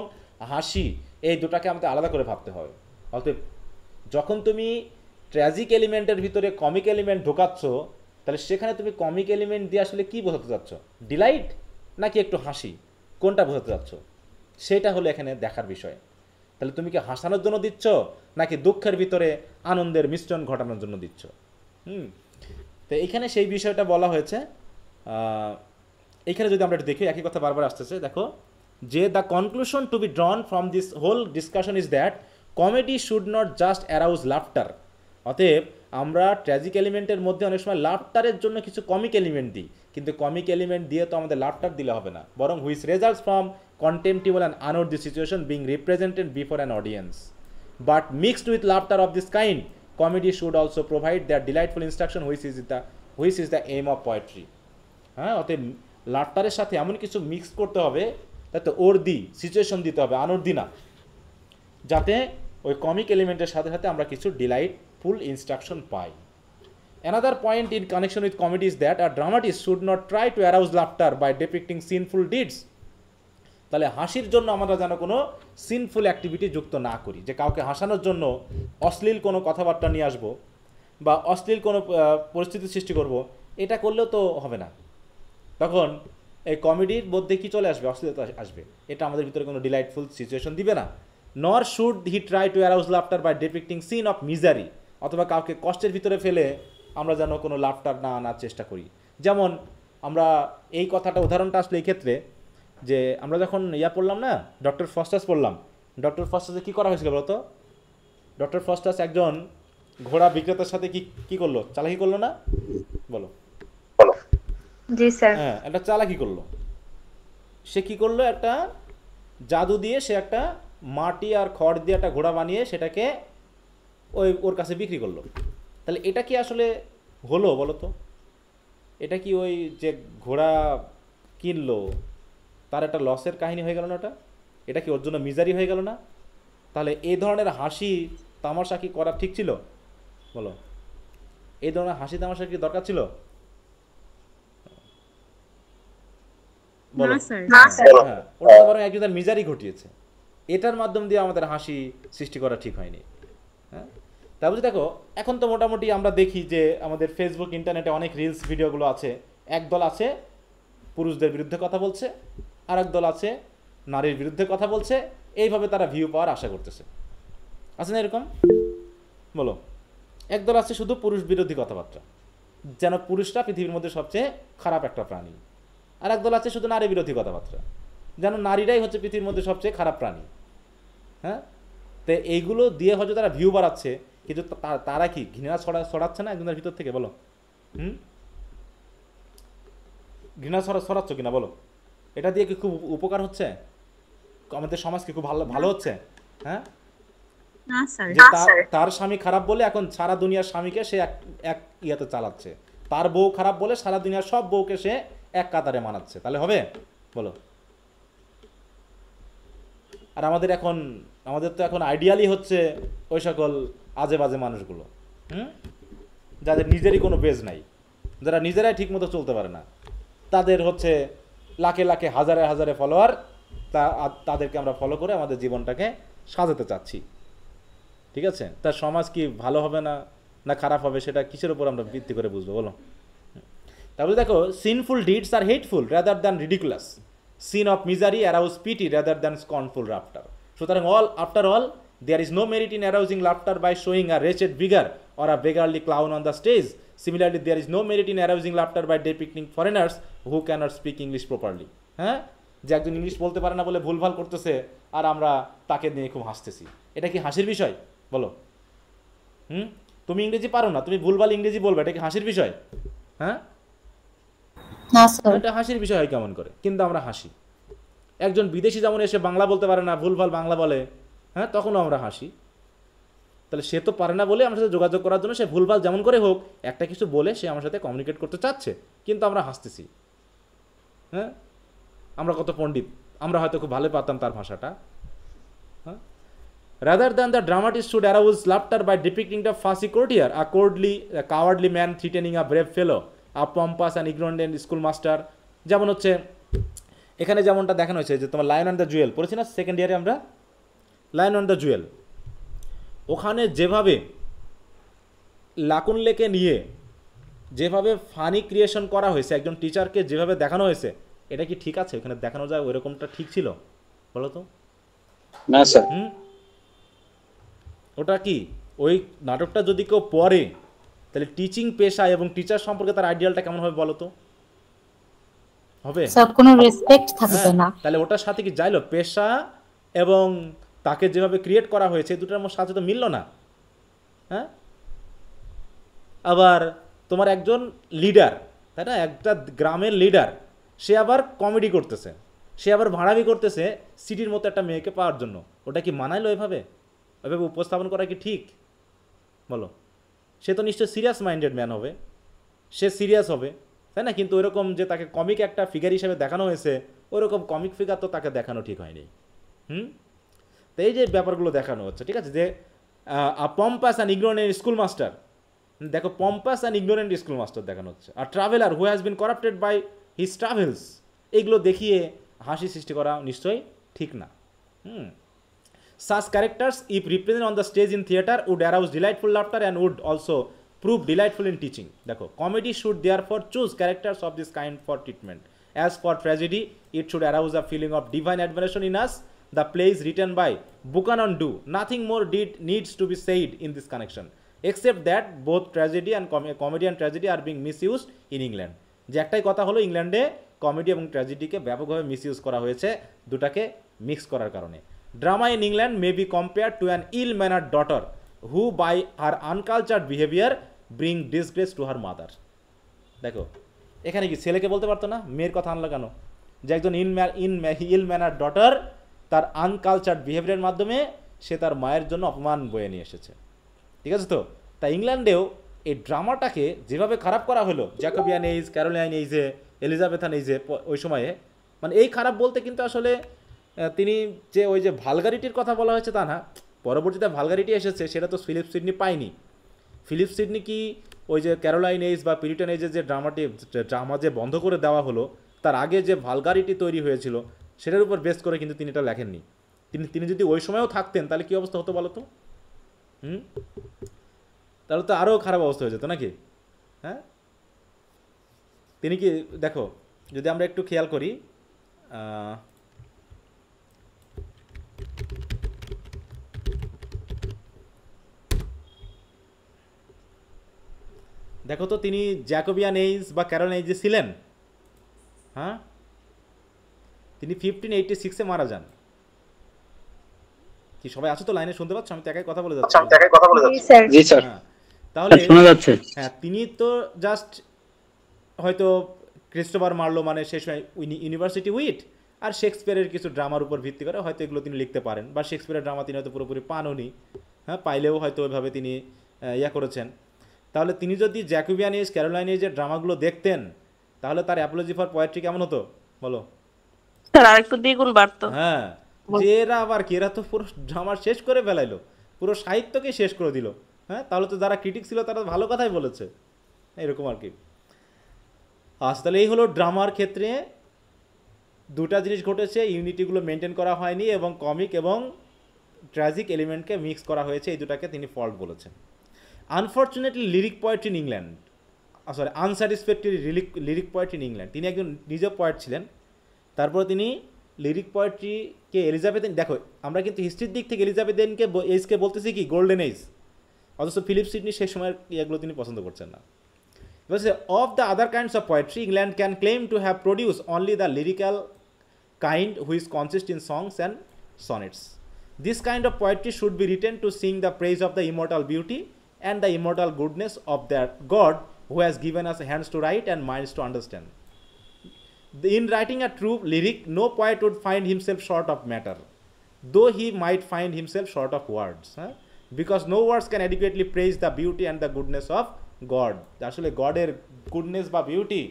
হাসি এই দুটাকে আমাদের আলাদা করে ভাবতে হবে। অতএব যখন তুমি ট্র্যাজিক এলিমেন্টের ভিতরে কমিক এলিমেন্ট ঢোকাচ্ছ, তাহলে সেখানে তুমি কমিক এলিমেন্ট দিয়ে আসলে কি বোঝাতে চাচ্ছ? ডিলাইট নাকি একটু হাসি? কোনটা বোঝাতে চাচ্ছ? সেটা হলো এখানে দেখার বিষয়। তাহলে তুমি কি হাসানোর জন্য দিচ্ছ, নাকি দুঃখের ভিতরে আনন্দের মিশ্রণ ঘটানোর জন্য দিচ্ছ? তো এখানে সেই বিষয়টা বলা হয়েছে। এখানে যদি আমরা একটু দেখি, একই কথা বারবার আসতেছে। দেখো, যে the conclusion to be drawn from this whole discussion is that comedy should not just arouse laughter. অতএব আমরা ট্র্যাজিক এলিমেন্টের মধ্যে অনেক সময় লাফটারের জন্য কিছু কমিক এলিমেন্ট দিই, কিন্তু কমিক এলিমেন্ট দিয়ে তো আমাদের লাফটার দিলে হবে না, বরং which results from contemptible and unworthy situation being represented before an audience. But mixed with laughter of this kind, comedy should also provide that delightful instruction which is the aim of poetry. হ্যাঁ, অতএব লাফটারের সাথে এমন কিছু mix করতে হবে যাতে অর্দি situation দিতে হবে, আনর্দি না, যাতে ওই কমিক এলিমেন্টের সাথে সাথে আমরা কিছু delightful instruction pi. Another point in connection with comedy is that a dramatist should not try to arouse laughter by depicting sinful deeds. তাহলে হাসির জন্য আমরা যেন কোনো সিনফুল অ্যাক্টিভিটি যুক্ত না করি, যে কাউকে হাসানোর জন্য অশ্লীল কোনো কথাবার্তা নিয়ে আসবো বা অশ্লীল কোনো পরিস্থিতি সৃষ্টি করব, এটা করলেও তো হবে না। তখন এই কমেডির মধ্যে কি চলে আসবে? অশ্লীলতা আসবে, এটা আমাদের ভিতরে কোনো ডিলাইটফুল সিচুয়েশন দিবে না। Nor should he try to arouse laughter by depicting scene of misery, অথবা কাউকে কষ্টের ভিতরে ফেলে আমরা যেন কোনো লাফটার না আনার চেষ্টা করি। যেমন আমরা এই কথাটা উদাহরণটা আসলে এই ক্ষেত্রে, যে আমরা যখন পড়লাম না, ডক্টর ফস্টাস পড়লাম, ডক্টর ফস্টাসে কী করা হয়েছিল বলতো? ডক্টর ফস্টাস একজন ঘোড়া বিক্রেতার সাথে কি করলো? চালাকি করলো না? বলো। জি স্যার। হ্যাঁ, একটা চালাকি করলো। সে কি করলো? একটা জাদু দিয়ে সে একটা মাটি আর খড় দিয়ে একটা ঘোড়া বানিয়ে সেটাকে ওর কাছে বিক্রি করলো। তাহলে এটা কি আসলে হলো বলো তো? এটা কি ওই যে ঘোড়া কিনলো তার একটা লসের কাহিনী হয়ে গেল না? এটা কি ওর জন্য মিজারি হয়ে গেল না? তাহলে এই ধরনের হাসি তামাশা কি করা ঠিক ছিল বলো? এই ধরনের হাসি তামাশা কি দরকার ছিল বলো? হ্যাঁ, ওটা তো বরং একজনের মিজারি ঘটিয়েছে, এটার মাধ্যম দিয়ে আমাদের হাসি সৃষ্টি করা ঠিক হয়নি। হ্যাঁ, তারপরে দেখো এখন তো মোটামুটি আমরা দেখি যে আমাদের ফেসবুক ইন্টারনেটে অনেক রিলস ভিডিওগুলো আছে। একদল আছে পুরুষদের বিরুদ্ধে কথা বলছে, আর এক দল আছে নারীর বিরুদ্ধে কথা বলছে, এইভাবে তারা ভিউ পাওয়ার আশা করতেছে। আছে না এরকম? বলো। একদল আছে শুধু পুরুষ বিরোধী কথাবার্তা, যেন পুরুষরা পৃথিবীর মধ্যে সবচেয়ে খারাপ একটা প্রাণী। আর একদল আছে শুধু নারী বিরোধী কথাবার্তা, যেন নারীরাই হচ্ছে পৃথিবীর মধ্যে সবচেয়ে খারাপ প্রাণী। হ্যাঁ, তো এইগুলো দিয়ে হয়তো তারা ভিউ বাড়াচ্ছে, কিন্তু তারা কি ঘৃণা ছড়াচ্ছে না একজনের ভিতর থেকে? বলো। ঘৃণা ছড়াচ্ছ কিনা বলো? এটা দিয়ে কি খুব উপকার হচ্ছে? আমাদের সমাজ কি খুব ভালো হচ্ছে? হ্যাঁ, তার স্বামী খারাপ বলে এখন সারা দুনিয়ার স্বামীকে সে এক ইয়াতে চালাচ্ছে, তার বউ খারাপ বলে সারা দুনিয়ার সব বউকে সে এক কাতারে মানাচ্ছে, তাহলে হবে বলো? আর আমাদের তো এখন আইডিয়ালি হচ্ছে ওই সকল আজে বাজে মানুষগুলো, যাদের নিজেরই কোনো বেজ নাই, যারা নিজেরাই ঠিক মতো চলতে পারে না, তাদের হচ্ছে লাখে লাখে হাজারে হাজারে ফলোয়ার, তাদেরকে আমরা ফলো করে আমাদের জীবনটাকে সাজাতে চাচ্ছি। ঠিক আছে, তার সমাজ কি ভালো হবে না খারাপ হবে সেটা কিসের উপর আমরা ভিত্তি করে বুঝবো বলো? তারপরে দেখো, sinful deeds are hateful rather than ridiculous, scene of misery arouse pity rather than scornful laughter. সুতরাং after all there is no merit in arousing laughter by showing a wretched beggar or a beggarly clown on the stage. Similarly, there is no merit in arousing laughter by depicting foreigners who cannot speak English properly. হ্যাঁ, যে একজন English বলতে পারে না বলে ভুলভাল করতেছে আর আমরা তাকে নিয়ে খুব হাসতেছি, এটা কি হাসির বিষয় বলো? তুমি ইংরেজি পারো না, তুমি ভুলভাল ইংরেজি বলবে, এটা কি হাসির বিষয়? হ্যাঁ, এটা হাসির বিষয় হয় কেমন করে? কিন্তু আমরা হাসি। একজন বিদেশি যেমন এসে বাংলা বলতে পারে না, ভুলভাল বাংলা বলে, হ্যাঁ, তখনও আমরা হাসি। তাহলে সে তো পারে না বলে আমার সাথে যোগাযোগ করার জন্য সে ভুলভাল যেমন করে হোক একটা কিছু বলে সে আমার সাথে কমিউনিকেট করতে চাচ্ছে, কিন্তু আমরা হাসতেছি। হ্যাঁ, আমরা কত পণ্ডিত, আমরা হয়তো খুব ভালো পারতাম তার ভাষাটা। হ্যাঁ, rather than the dramatist should arouse laughter by depicting the fussy courtier, a cowardly man threatening a brave fellow, a pompous and ignorant school master. যেমন হচ্ছে এখানে যেমনটা দেখানো হয়েছে যে তোমার লায়ন অ্যান্ড দ্য জুয়েল পড়েছি না সেকেন্ড ইয়ারে আমরা, লায়ন অ্যান্ড দ্য জুয়েল, ওখানে যেভাবে লাকুনলেকে নিয়ে যেভাবে ফানি ক্রিয়েশন করা হয়েছে, একজন টিচারকে যেভাবে দেখানো হয়েছে, এটা কি ঠিক আছে? ওখানে দেখানো যায় ওইরকমটা ঠিক ছিল বলো তো? না স্যার। ওটা কি ওই নাটকটা যদি কেউ পড়ে তাহলে টিচিং পেশা এবং টিচার সম্পর্কে তার আইডিয়ালটা কেমন হবে বলো তো? হবে? স্যার কোনো রেসপেক্ট থাকবে হ্যাঁ, না। তাহলে ওটার সাথে কি যাইলো? পেশা এবং তাকে যেভাবে ক্রিয়েট করা হয়েছে দুটার সাথে তো মিললো না। হ্যাঁ, আবার তোমার একজন লিডার, তাই না, একটা গ্রামের লিডার, সে আবার কমেডি করতেছে, সে আবার ভাড়ামি করতেছে সিটির মতো একটা মেয়েকে পাওয়ার জন্য। ওটা কি মানাইলো এভাবে? ওইভাবে উপস্থাপন করা কি ঠিক? বলো। সে তো নিশ্চয়ই সিরিয়াস মাইন্ডেড ম্যান হবে, সে সিরিয়াস হবে, তাই না? কিন্তু ওইরকম যে তাকে কমিক একটা ফিগার হিসেবে দেখানো হয়েছে, ওইরকম কমিক ফিগার তো তাকে দেখানো ঠিক হয়নি। তো এই যে ব্যাপারগুলো দেখানো হচ্ছে, ঠিক আছে, যে pompous and ignorant school master, দেখো pompous and ignorant school master দেখানো হচ্ছে, আর traveller who has been corrupted by his travels, এগুলো দেখিয়ে হাসি সৃষ্টি করা নিশ্চয়ই ঠিক না। Such characters, if represented on the stage in theatre, would arouse delightful laughter and would also prove delightful in teaching. দেখো, comedy should therefore choose characters of this kind for treatment. As for tragedy, it should arouse a feeling of divine admiration in us. The plays written by Buchanan do nothing more needs to be said in this connection, except that both tragedy and comedy and tragedy are being misused in England. যে একটাই কথা হলো, ইংল্যান্ডে comedy এবং ট্র্যাজেডিকে ব্যাপকভাবে misuse করা হয়েছে দুটাকে মিক্স করার কারণে। Drama in England may be compared to an ill-mannered daughter who by her uncultured behavior bring disgrace to her mother. দেখো, এখানে কি ছেলেকে বলতে পারতো না? মেয়ের কথা আনলো কেন? যে একজন ইল ম্যানার ডটার তার আনকালচার্ড বিহেভিয়ারের মাধ্যমে সে তার মায়ের জন্য অপমান বয়ে নিয়ে এসেছে, ঠিক আছে? তো তাই ইংল্যান্ডেও এই ড্রামাটাকে যেভাবে খারাপ করা হলো, জ্যাকোবিয়ান এইজ, ক্যারোলাইন এইজে, এলিজাবেথান এইজে, ওই সময়ে, মানে এই খারাপ বলতে কিন্তু আসলে তিনি যে ওই যে ভালগারিটির কথা বলা হয়েছে তা না, পরবর্তীতে ভালগারিটি এসেছে, সেটা তো ফিলিপ সিডনি পায়নি। ফিলিপ সিডনি কি ওই যে ক্যারোলাইন এইজ বা পিরিটন এইজের যে ড্রামা যে বন্ধ করে দেওয়া হলো, তার আগে যে ভালগারিটি তৈরি হয়েছিল সেটার উপর বেস করে কিন্তু তিনি এটা লেখেননি। তিনি যদি ওই সময়ও থাকতেন তাহলে কী অবস্থা হতো বলো তো? তাহলে তো আরও খারাপ অবস্থা হয়ে যেত নাকি? হ্যাঁ, তিনি কি, দেখো যদি আমরা একটু খেয়াল করি, দেখো তো তিনি জ্যাকোবিয়ান এইজ বা ক্যারোলাইন এইজে ছিলেন। হ্যাঁ, তিনি 1586-এ মারা যান। কি সবাই আছো তো লাইনে? শুনতে পাচ্ছ? আমি তো একাই কথা বলে যাচ্ছি। জি স্যার। তাহলে শোনা যাচ্ছে। হ্যাঁ, তিনি তো জাস্ট হয়তো ক্রিস্টোফার মার্লো মানে শেষ ইউনিভার্সিটি উইট আর শেক্সপিয়ারের কিছু ড্রামার উপর ভিত্তি করে হয়তো এগুলো তিনি লিখতে পারেন, বা শেক্সপিয়ারের ড্রামা তিনি হয়তো পুরোপুরি পানওনি, হ্যাঁ, পাইলেও হয়তো ওইভাবে তিনি ইয়া করেছেন। তাহলে তিনি যদি জ্যাকোবিয়ান এইজ, ক্যারোলাইন এইজের ড্রামাগুলো দেখতেন, তাহলে তার অ্যাপোলজি ফর পোয়েট্রি কেমন হতো বলো? স্যার আরেকটু দ্বিগুণ বাড়তো। হ্যাঁ, যে এরা আবার কি, এরা তো পুরো ড্রামা শেষ করে ফেলাইলো, পুরো সাহিত্যকে শেষ করে দিল। হ্যাঁ, তাহলে তো যারা ক্রিটিক ছিল তারা ভালো কথাই বলেছে, এরকম আর কি। আচ্ছা, তাহলে এই হলো ড্রামার ক্ষেত্রে দুটা জিনিস ঘটেছে, ইউনিটিগুলো মেনটেন করা হয়নি এবং কমিক এবং ট্র্যাজিক এলিমেন্টকে মিক্স করা হয়েছে, এই দুটাকে তিনি ফল্ট বলেছেন। Unfortunately lyric poetry in England, sorry আনস্যাটিসফ্যাক্টরি lyric poetry in England, তিনি একজন নিজে পোয়েট ছিলেন, তারপরে তিনি লিরিক পোয়েট্রিকে এলিজাবেথেন, দেখো আমরা কিন্তু হিস্ট্রির দিক থেকে এলিজাবেথেনকে এইজকে বলতেছি কি গোল্ডেন এইজ, অথচ ফিলিপ সিডনি সেই সময়ের এগুলো তিনি পছন্দ করছেন না। Of the other kinds of poetry England can claim to have produce only the lyrical kind which consists in songs and sonnets. This kind of poetry should be written to sing the praise of the immortal beauty and the immortal goodness of that God who has given us hands to write and minds to understand. In writing a true lyric, no poet would find himself short of matter, though he might find himself short of words, because no words can adequately praise the beauty and the goodness of God. আসলে গডের goodness বা beauty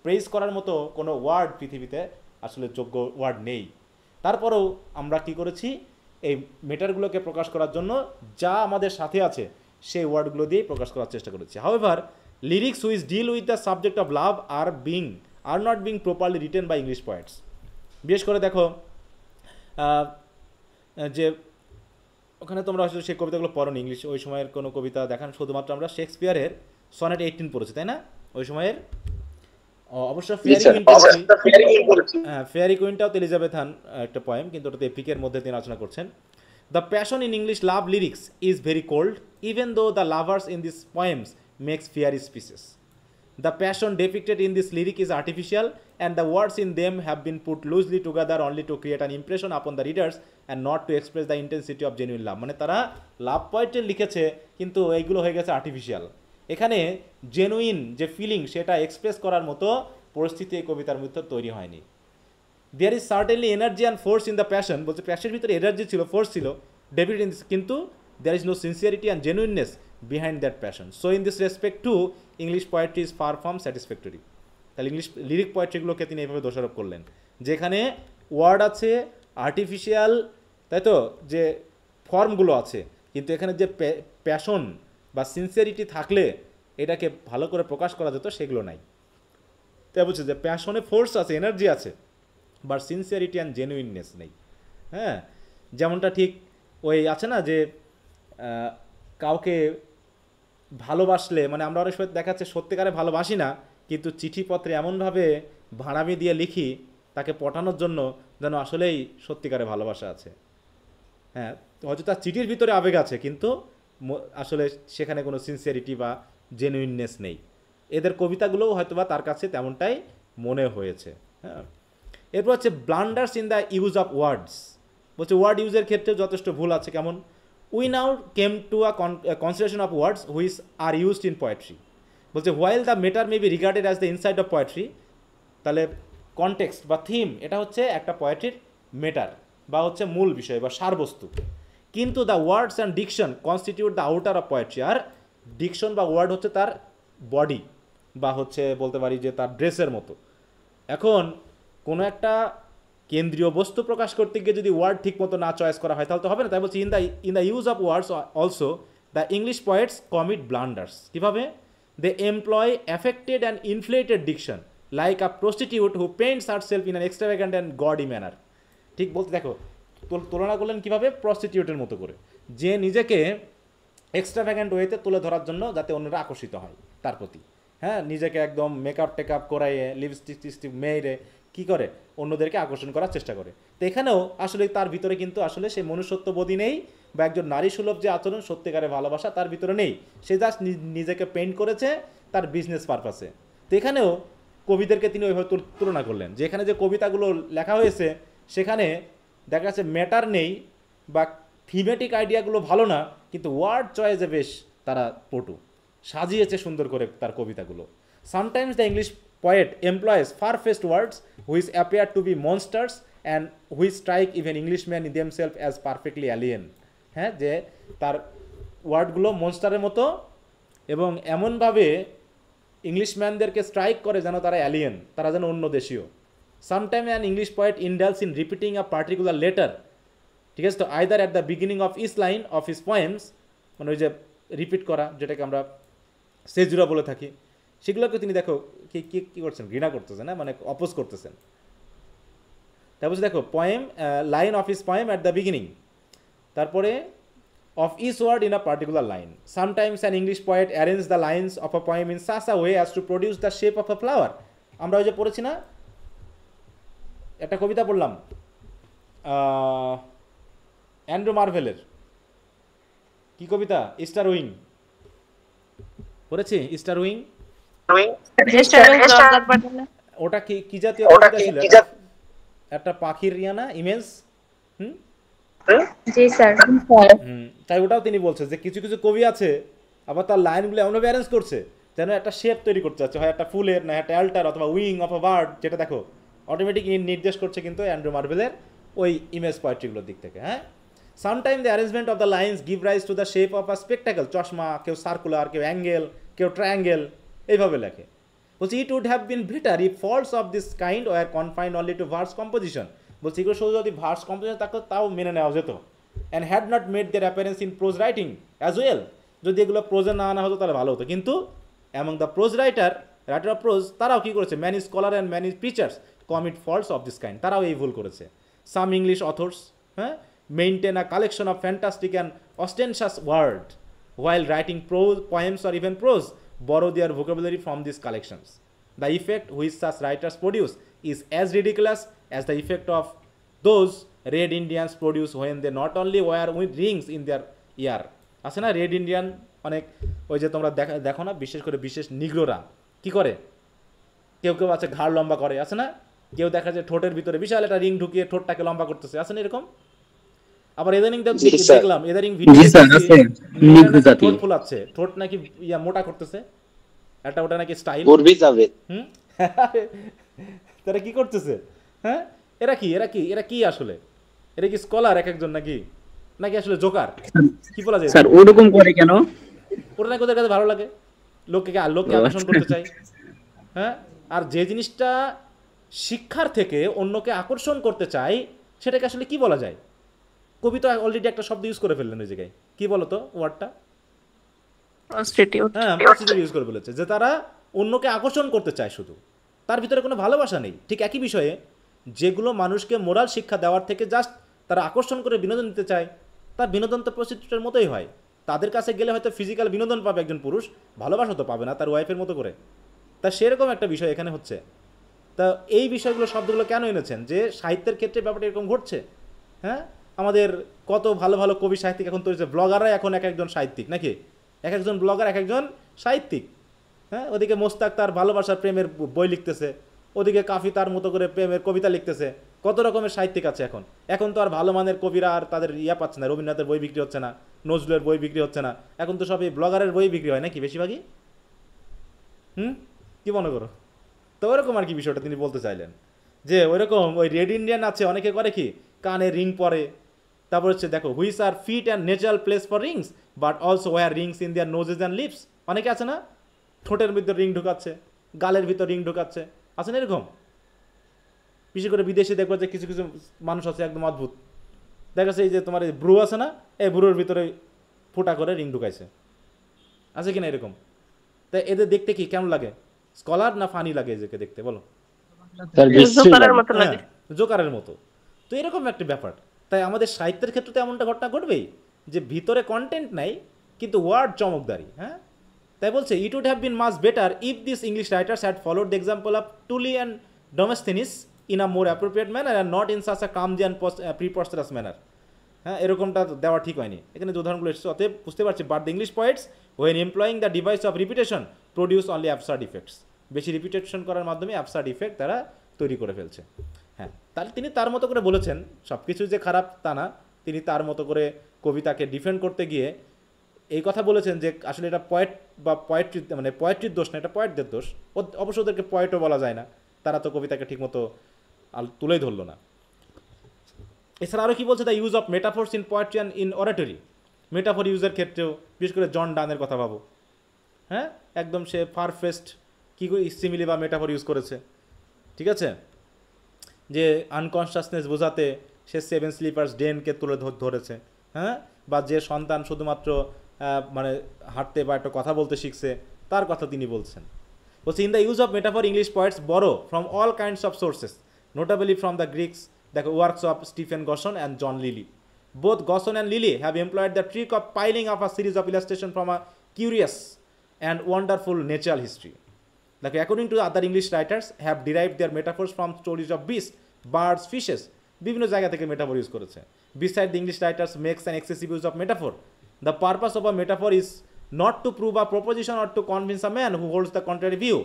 praise করার মতো কোনো word পৃথিবীতে আসলে যোগ্য word নেই। তারপরেও আমরা কি করেছি, এই মেটারগুলোকে প্রকাশ করার জন্য যা আমাদের সাথে আছে সেই ওয়ার্ডগুলো দিয়েই প্রকাশ করার চেষ্টা করেছি। However, lyrics which deal with the subject of love are not being properly written by English poets. বিশেষ করে দেখো যে ওখানে তোমরা হয়তো সেই কবিতাগুলো পড়োনি, ইংলিশ ওই সময়ের কোনো কবিতা দেখান, শুধুমাত্র আমরা শেক্সপিয়ারের সনেট 18 পড়েছি, তাই না? ওই সময়ের অবশ্য ফেয়ারি কুইনটাও তো এলিজাবেথান একটা পয়েম, কিন্তু ওটাতে এপিকের মধ্যে তিনি আলোচনা করছেন। The passion in English love lyrics is very cold even though the lovers in this poems makes fiery speeches. The passion depicted in this lyric is artificial and the words in them have been put loosely together only to create an impression upon the readers and not to express the intensity of genuine love. মানে তারা লাভ পয়েন্টে লিখেছে কিন্তু এইগুলো হয়ে গেছে artificial. এখানে genuine যে ফিলিং সেটা এক্সপ্রেস করার মতো পরিস্থিতি এই কবিতার মধ্যে তৈরি হয়নি। There is certainly energy and force in the passion, বলছে প্যাশনের ভিতরে এনার্জি ছিল, ফোর্স ছিল, ডেভিড ইন কিন্তু there is no sincerity and genuineness behind that passion. So in this respect to English poetry is far from satisfactory. তাহলে English lyric পোয়েট্রিগুলোকে তিনি এইভাবে দোষারোপ করলেন, যেখানে ওয়ার্ড আছে আর্টিফিশিয়াল, তাই তো, যে ফর্মগুলো আছে, কিন্তু এখানে যে প্যাশন বা সিনসিয়ারিটি থাকলে এটাকে ভালো করে প্রকাশ করা যেত সেগুলো নাই। তাই বলছে যে প্যাশনে ফোর্স আছে, এনার্জি আছে, বাট সিনসিয়ারিটি অ্যান্ড জেনুইননেস নেই। হ্যাঁ, যেমনটা ঠিক ওই আছে না যে কাউকে ভালোবাসলে, মানে আমরা অনেক সময় দেখাচ্ছে সত্যিকারে ভালোবাসি না, কিন্তু চিঠিপত্রে এমনভাবে ভাড়ামি দিয়ে লিখি তাকে পটানোর জন্য যেন আসলেই সত্যিকারে ভালোবাসা আছে। হ্যাঁ, হয়তো তার চিঠির ভিতরে আবেগ আছে কিন্তু আসলে সেখানে কোনো সিনসিয়ারিটি বা জেনুইননেস নেই। এদের কবিতাগুলোও হয়তো বা তার কাছে তেমনটাই মনে হয়েছে। হ্যাঁ, এরপর হচ্ছে blunders in the use of words, বলছে ওয়ার্ড ইউজের ক্ষেত্রে যথেষ্ট ভুল আছে। কেমন? We now come to a consideration of words which are used in poetry. বলছে while the matter may be regarded as the inside of poetry, তাহলে context বা থিম এটা হচ্ছে একটা পোয়েট্রির মেটার বা হচ্ছে মূল বিষয় বা সারবস্তু, কিন্তু the words and diction constitute the outer of poetry. আর ডিকশন বা ওয়ার্ড হচ্ছে তার বডি বা হচ্ছে বলতে পারি যে তার ড্রেসের মতো। এখন কোনো একটা কেন্দ্রীয় বস্তু প্রকাশ করতে গিয়ে যদি ওয়ার্ড ঠিক মতো না চয়েস করা হয় তাহলে তো হবে না। তাই বলছি in the use of words also the English poets commit blunders. কীভাবে? They employ affected and inflated diction like a prostitute who paints herself in an extravagant and gaudy manner. ঠিক বলতে দেখো তুলনা করলেন কীভাবে? প্রস্টিটিউটের মতো করে, যে নিজেকে এক্সট্রাভ্যাগান্ট ওয়েতে তুলে ধরার জন্য যাতে অন্যরা আকর্ষিত হয় তার প্রতি। হ্যাঁ, নিজেকে একদম মেকআপ টেকআপ করাইয়ে লিপস্টিক টিস্টিক মেয়েরে কী করে অন্যদেরকে আকর্ষণ করার চেষ্টা করে। তো এখানেও আসলে তার ভিতরে কিন্তু আসলে সেই মনুষ্যত্ববোধই নেই বা একজন নারী সুলভ যে আচরণ, সত্যিকারের ভালোবাসা তার ভিতরে নেই। সে জাস্ট নিজেকে পেইন্ট করেছে তার বিজনেস পারপাসে। তো এখানেও কবিদেরকে তিনি ওইভাবে তুলনা করলেন যে এখানে যে কবিতাগুলো লেখা হয়েছে সেখানে দেখা যাচ্ছে ম্যাটার নেই বা থিমেটিক আইডিয়াগুলো ভালো না, কিন্তু ওয়ার্ড চয়েসে বেশ তারা পটু, সাজিয়েছে সুন্দর করে তার কবিতাগুলো। Sometimes the English poet employs far-fetched words which appear to be monsters and which strike even Englishmen in themselves as perfectly alien. হ্যাঁ, যে তার ওয়ার্ডগুলো মনস্টারের মতো এবং এমনভাবে ইংলিশম্যানদেরকে স্ট্রাইক করে যেন তারা অ্যালিয়েন, তারা যেন অন্য দেশীয়। Sometime an English poet indulges in repeating a particular letter, ঠিক আছে, তো either at the beginning of each line of his poems, মানে ওই যে রিপিট করা যেটাকে আমরা সেজুরা বলে থাকি, সেগুলোকে তিনি দেখো কী করছেন, ঘৃণা করতেছেন, না মানে অপোজ করতেছেন। তারপর দেখো poem line of his poem at the beginning, তারপরে of each word in a particular line. Sometimes an English poet arrange the lines of a poem in such a way as to produce the shape of a flower. আমরা ওই যে পড়েছি না একটা কবিতা পড়লাম Andrew মার্ভেলের, কি কবিতা? স্টার উইং পড়েছি, স্টার উইং। ওটা কি জাতীয় কবিতা ছিল? একটা পাখির না ইমেজ। জি স্যার। তাই ওটাও তিনি বলছেন যে কিছু কিছু কবি আছে আবার তার লাইনগুলো এমনভাবে অ্যারেঞ্জ করছে যেন একটা শেপ তৈরি করতে চাচ্ছে, হয় একটা ফুলের না একটা অ্যাল্টার অথবা উইং অফ আ বার্ড, যেটা দেখো অটোমেটিক নির্দেশ করছে কিন্তু অ্যান্ড্রু মার্ভেলের ওই ইমেজ পোয়েট্রিগুলোর দিক থেকে। হ্যাঁ, sometime the arrangement of the lines give rise to the shape of a spectacle, চশমা, কেউ সার্কুলার, কেউ অ্যাঙ্গেল, কেউ ট্রায়াঙ্গেল, এইভাবে লেখে। বলছি it would have been better if faults of this kind were confined only to verse composition. বলছি এগুলো শুধু যদি ভার্স কম্পোজিশন থাকতো তাও মেনে নেওয়া যেত। And had not made their appearance in pros writing as well, যদি এগুলো প্রোজে না আনা হতো তাহলে ভালো হতো। কিন্তু among the prose writer of prose, তারাও কী করেছে? Many scholar and many preachers commit faults of this kind, তারাও এই ভুল করেছে। সাম ইংলিশ অথর্স হ্যাঁ maintain a collection of fantastic and ostentatious word while writing prose, poems or even prose, borrow their vocabulary from these collections. The effect which such writers produce is as ridiculous as the effect of those red Indians produce when they not only wear rings in their ear. আছে না red Indian অনেক, ওই যে তোমরা দেখো না, বিশেষ করে বিশেষ নিগ্রোরা কী করে কেউ কেউ আছে ঘাড় লম্বা করে, আছে না? কেউ দেখা যায় ঠোঁটের ভিতরে বিশাল একটা রিং ঢুকিয়ে ঠোঁটটাকে লম্বা করতেছে, আছে না এরকম? আবার ইদানিং জি স্যার। দেখলাম, ইদানিং জি ভিডিও স্যার, দেখতেছি আছে। মেয়েরা নিগ্রো নাকি জাতি। ঠোঁট ফোলাচ্ছে, ঠোঁট নাকি মোটা করতেছে, একটা ওটা নাকি স্টাইল। উর্বি জাভেদ। হুম তারা কি করতেছে? হ্যাঁ, এরা কি আসলে? এরা কি স্কলার এক একজন নাকি নাকি আসলে জোকার? কি বলা যায় স্যার এদেরকে? ওরকম করে কেন? ওটা নাকি ওদের কাছে ভালো লাগে, লোককে আকর্ষণ করতে চাই। হ্যাঁ, আর যে জিনিসটা শিক্ষার থেকে অন্যকে আকর্ষণ করতে চাই সেটাকে আসলে কি বলা যায়? কবি তো অলরেডি একটা শব্দ ইউজ করে ফেললেন ওই জায়গায়, কি বলতো ওয়ার্ডটা? প্রস্টিটিউট। হ্যাঁ, প্রস্টিটিউট ইউজ করে বলেছে, যে তারা অন্যকে আকর্ষণ করতে চায় শুধু, তার ভিতরে কোনো ভালোবাসা নেই। ঠিক একই বিষয়ে যেগুলো মানুষকে মোরাল শিক্ষা দেওয়ার থেকে জাস্ট তারা আকর্ষণ করে বিনোদন দিতে চায়, তার বিনোদন তো প্রস্টিটিউটের মতোই হয়। তাদের কাছে গেলে হয়তো ফিজিক্যাল বিনোদন পাবে একজন পুরুষ, ভালোবাসা তো পাবে না তার ওয়াইফের মতো করে। তা সেরকম একটা বিষয় এখানে হচ্ছে। তা এই বিষয়গুলো শব্দগুলো কেন এনেছেন? যে সাহিত্যের ক্ষেত্রে ব্যাপারটা এরকম ঘটছে। হ্যাঁ, আমাদের কত ভালো ভালো কবি সাহিত্যিক এখন তৈরি, ব্লগাররা এখন এক একজন সাহিত্যিক নাকি, এক একজন ব্লগার এক একজন সাহিত্যিক। হ্যাঁ, ওদিকে মোস্তাক তার ভালোবাসার প্রেমের বই লিখতেছে, ওদিকে কাফি তার মতো করে প্রেমের কবিতা লিখতেছে। কত রকমের সাহিত্যিক আছে এখন। এখন তো আর ভালো মানের কবিরা আর তাদের পাচ্ছে না, রবীন্দ্রনাথের বই বিক্রি হচ্ছে না, নজরুলের বই বিক্রি হচ্ছে না, এখন তো সবই ব্লগারের বই বিক্রি হয় নাকি বেশিরভাগই। কি মনে করো? তো ওরকম আর কি বিষয়টা তিনি বলতে চাইলেন, যে ওইরকম ওই রেড ইন্ডিয়ান আছে, অনেকে করে কি কানে রিং পরে, তারপর হচ্ছে দেখো which are fit and natural place for rings but also wear rings in their noses and lips. অনেকে আছে না ঠোঁটের ভিতর রিং ঢুকাচ্ছে, গালের ভিতর রিং ঢুকাচ্ছে, আছে না এরকম? বিশেষ করে বিদেশে দেখবো যে কিছু কিছু মানুষ আছে একদম অদ্ভুত, দেখা যাচ্ছে এই যে তোমার এই ব্রু আছে না, এই ব্রুর ভিতরে ফোঁটা করে রিং ঢুকাইছে, আছে কিনা এরকম? তাই এদের দেখতে কি কেমন লাগে? স্কলার না ফানি লাগে এদেরকে দেখতে, বলো? স্যার বিশ্রী জোকারের লাগে। মতো লাগে। হ্যাঁ, জোকারের মতো। তো এরকম একটা ব্যাপার। তাই আমাদের সাহিত্যের ক্ষেত্রে তো এমনটা ঘটনা ঘটবেই, যে ভিতরে কন্টেন্ট নাই কিন্তু ওয়ার্ড চমকদারি। হ্যাঁ, তাই বলছে it would have been much better if this English writers had followed the example of Tully and Demosthenes in a more appropriate manner and not in such a clumsy and preposterous manner. হ্যাঁ, এরকমটা দেওয়া ঠিক হয়নি। এখানে যে উদাহরণগুলো এসেছে, অতএব বুঝতে পারছি, but the English poets when employing the device of repetition produce only absurd effects. বেশি রিপিটেশন করার মাধ্যমে অ্যাবসার্ড ইফেক্ট তারা তৈরি করে ফেলছে। হ্যাঁ, তাহলে তিনি তার মতো করে বলেছেন, সব কিছু যে খারাপ তা না, তিনি তার মতো করে কবিতাকে ডিফেন্ড করতে গিয়ে এই কথা বলেছেন যে আসলে এটা পয়েট বা পোয়েট্রি, মানে পোয়েট্রির দোষ না, এটা পোয়েটদের দোষ। অবশ্য ওদেরকে পোয়েটও বলা যায় না, তারা তো কবিতাকে ঠিকমতো তুলেই ধরলো না। এছাড়া আরও কি বলছে, the use of metaphors in poetry and in oratory. Metaphor ইউজের ক্ষেত্রেও বিশেষ করে জন ডানের কথা ভাবো। হ্যাঁ, একদম সে ফারফেস্ট কী করে সিমিলি বা মেটাফোর ইউজ করেছে, ঠিক আছে? যে আনকনশাসনেস বোঝাতে সে সেভেন স্লিপার্স ডেনকে তুলে ধরেছে। হ্যাঁ, বা যে সন্তান শুধুমাত্র মানে হাঁটতে বা একটা কথা বলতে শিখছে, তার কথা তিনি বলছেন। বলছে in the use of metaphor English poets borrow from all kinds of sources, notably from the Greeks, the works of Stephen Gosson and John Lyly. Both Gosson and Lilly have employed the trick of piling up a series of illustrations from a curious and wonderful natural history. Like according to other English writers, have derived their metaphors from stories of beasts, birds, fishes. বিভিন্ন জায়গা থেকে metaphor use করেছে। Besides, the English writers makes an excessive use of metaphor. The purpose of a metaphor is not to prove a proposition or to convince a man who holds the contrary view.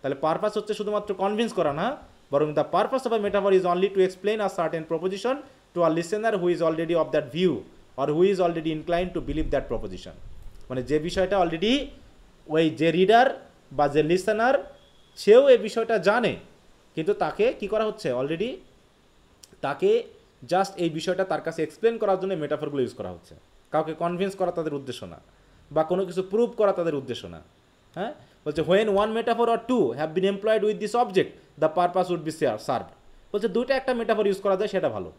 তাহলে purpose হচ্ছে শুধুমাত্র convince করা না, বরং the purpose of a metaphor is only to explain a certain proposition to a listener who is already of that view or who is already incline to believe that proposition. মানে যে বিষয়টা already ওই যে reader বা যে listener সেও এই বিষয়টা জানে, কিন্তু তাকে কি করা হচ্ছে, অলরেডি তাকে জাস্ট এই বিষয়টা তার কাছে এক্সপ্লেন করার জন্য মেটাফরগুলো ইউজ করা হচ্ছে। কাউকে কনভিন্স করা তাদের উদ্দেশ্য না, বা কোনো কিছু প্রুভ করা তাদের উদ্দেশ্য না। হ্যাঁ, বলছে when one metaphor or two have been employed with this object the purpose would be served. বলছে দুইটা একটা মেটাফর ইউজ করা যায় সেটা ভালো,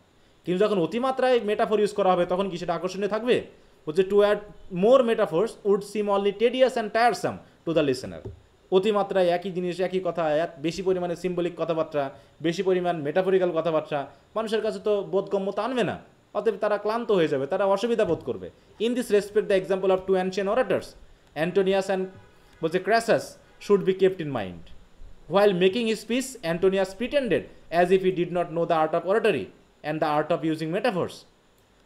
কিন্তু যখন অতিমাত্রায় মেটাফর ইউজ করা হবে তখন কি সেটা আকর্ষণীয় থাকবে? বলছে to add more metaphors would seem only tedious and tiresome to the listener. অতিমাত্রায় একই জিনিস একই কথা, বেশি পরিমাণে সিম্বলিক কথাবার্তা, বেশি পরিমাণ মেটাফরিক্যাল কথাবার্তা মানুষের কাছে তো বোধগম্যতা আনবে না, অতএব তারা ক্লান্ত হয়ে যাবে, তারা অসুবিধা বোধ করবে। In this respect the example of two ancient orators Antonius and বলছে Crassus should be kept in mind. While making his speech, Antonius pretended as if he did not know the art of oratory and the art of using metaphors,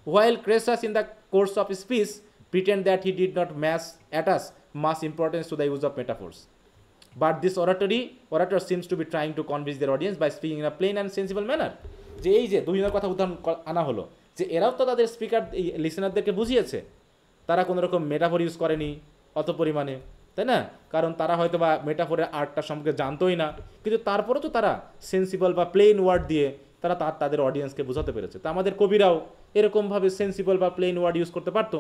while Crassus in the course of his speech pretended that he did not attach much importance to the use of metaphors. But this orator seems to be trying to convince their audience by speaking in a plain and sensible manner. যে এই যে দুজনের কথা উদাহরণ আনা হলো, যে এরাও তো তাদের স্পিকার লিসেনারদেরকে বুঝিয়েছে, তারা কোনো রকম মেটাফোর ইউজ করেনি অত পরিমাণে, তাই না? কারণ তারা হয়তো বা মেটাফোরের আর্টটা সম্পর্কে জানতোই না, কিন্তু তারপরেও তো তারা সেন্সিবল বা প্লেন ওয়ার্ড দিয়ে তারা তাদের অডিয়েন্সকে বোঝাতে পেরেছে। তা আমাদের কবিরাও এরকমভাবে সেন্সিবল বা প্লেন ওয়ার্ড ইউজ করতে পারতো,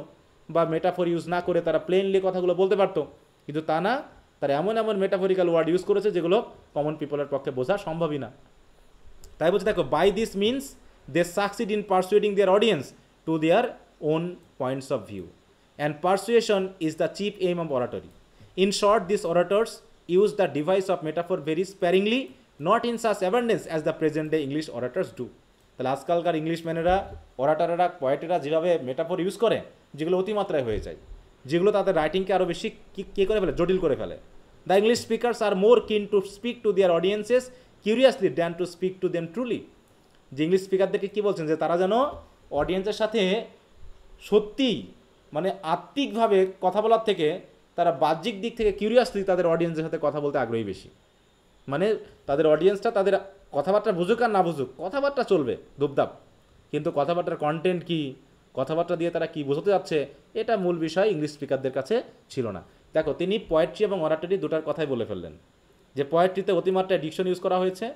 বা মেটাফোর ইউজ না করে তারা প্লেনলি কথাগুলো বলতে পারতো, কিন্তু তা না, তারা এমন এমন মেটাফোরিক্যাল ওয়ার্ড ইউজ করেছে যেগুলো কমন পিপলের পক্ষে বোঝা সম্ভবই না। তাই বলছে দেখো, by this means they succeed in persuading their audience to their own points of view, and persuasion is the chief aim of oratory. In short, this orators use the device of metaphor very sparingly, not in such abundance as the present day English orators do. তাহলে আজকালকার ইংলিশম্যানেরা, অরাটারেরা, পয়েটেরা যেভাবে metaphor use করে, যেগুলো অতিমাত্রায় হয়ে যায়, যেগুলো তাদের রাইটিংকে আরও বেশি কী করে ফেলে, জটিল করে ফেলে। The English speakers are more keen to speak to their audiences curiously than to speak to them truly. যে ইংলিশ স্পিকারদেরকে কী বলছেন, যে তারা যেন অডিয়েন্সের সাথে সত্যিই মানে আত্মিকভাবে কথা বলার থেকে তারা বাহ্যিক দিক থেকে কিউরিয়াসলি তাদের অডিয়েন্সের সাথে কথা বলতে আগ্রহী বেশি। মানে তাদের অডিয়েন্সটা তাদের কথাবার্তা বুঝুক আর না বুঝুক, কথাবার্তা চলবে ধূপধাপ, কিন্তু কথাবার্তার কন্টেন্ট কী, কথাবার্তা দিয়ে তারা কী বোঝাতে যাচ্ছে, এটা মূল বিষয় ইংলিশ স্পিকারদের কাছে ছিল না। দেখো, তিনি পোয়েট্রি এবং অরাটরি দুটার কথাই বলে ফেললেন, যে পোয়েট্রিতে অতিমাত্রায় ডিকশন ইউজ করা হয়েছে,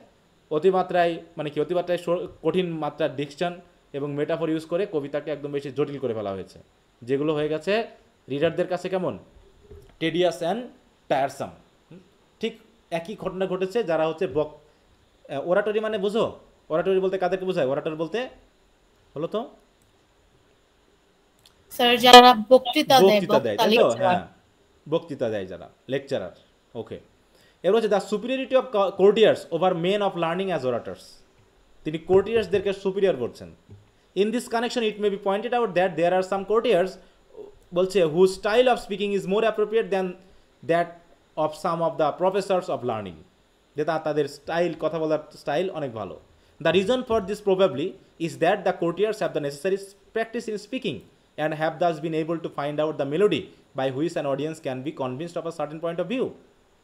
অতিমাত্রায় মানে কি, অতিমাত্রায় কঠিন মাত্রার ডিকশন এবং মেটাফোর ইউজ করে কবিতাকে একদম বেশি জটিল করে ফেলা হয়েছে, যেগুলো হয়ে গেছে রিডারদের কাছে কেমন, টেডিয়াস অ্যান্ড টায়ারসাম। ঠিক একই ঘটনা ঘটেছে যারা হচ্ছে ওরাটরি মানে বুঝো, ওরাটরি বলতে কাদেরকে বোঝায়? ওরাটর বলতে হলো তো স্যার যারা বক্তৃতা দেয়, তাই তো? হ্যাঁ, বক্তৃতা দেয় যারা, লেকচারার। ওকে, এবার হচ্ছে the superiority of courtiers over men of learning as orators. তিনি কোর্টিয়ার্সদেরকে সুপিরিয়র করছেন। In this connection it may be pointed out that there are some courtiers, বলছে, who style of speaking is more appropriate than that of some of the professors of learning. যে তাদের style, কথা বলার style অনেক ভালো। The reason for this probably is that the courtiers have the necessary practice in speaking and have thus been able to find out the melody by which an audience can be convinced of a certain point of view.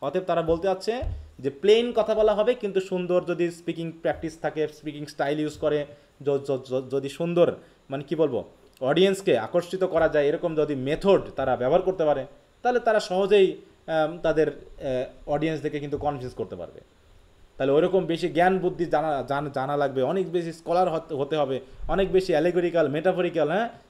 অতএব তারা বলতে চাচ্ছে যে plane কথা বলা হবে, কিন্তু সুন্দর যদি স্পিকিং প্র্যাকটিস থাকে, স্পিকিং স্টাইল ইউজ করে, যদি সুন্দর মানে কি বলবো, অডিয়েন্সকে আকর্ষিত করা যায়, এরকম যদি মেথড তারা ব্যবহার করতে পারে, তাহলে তারা সহজেই তাদের অডিয়েন্সদেরকে কিন্তু কনভিন্স করতে পারবে। তাহলে ওইরকম বেশি জ্ঞান বুদ্ধি জানা লাগবে, অনেক বেশি স্কলার হতে হবে, অনেক বেশি অ্যালেগরিক্যাল, মেটাফরিক্যাল,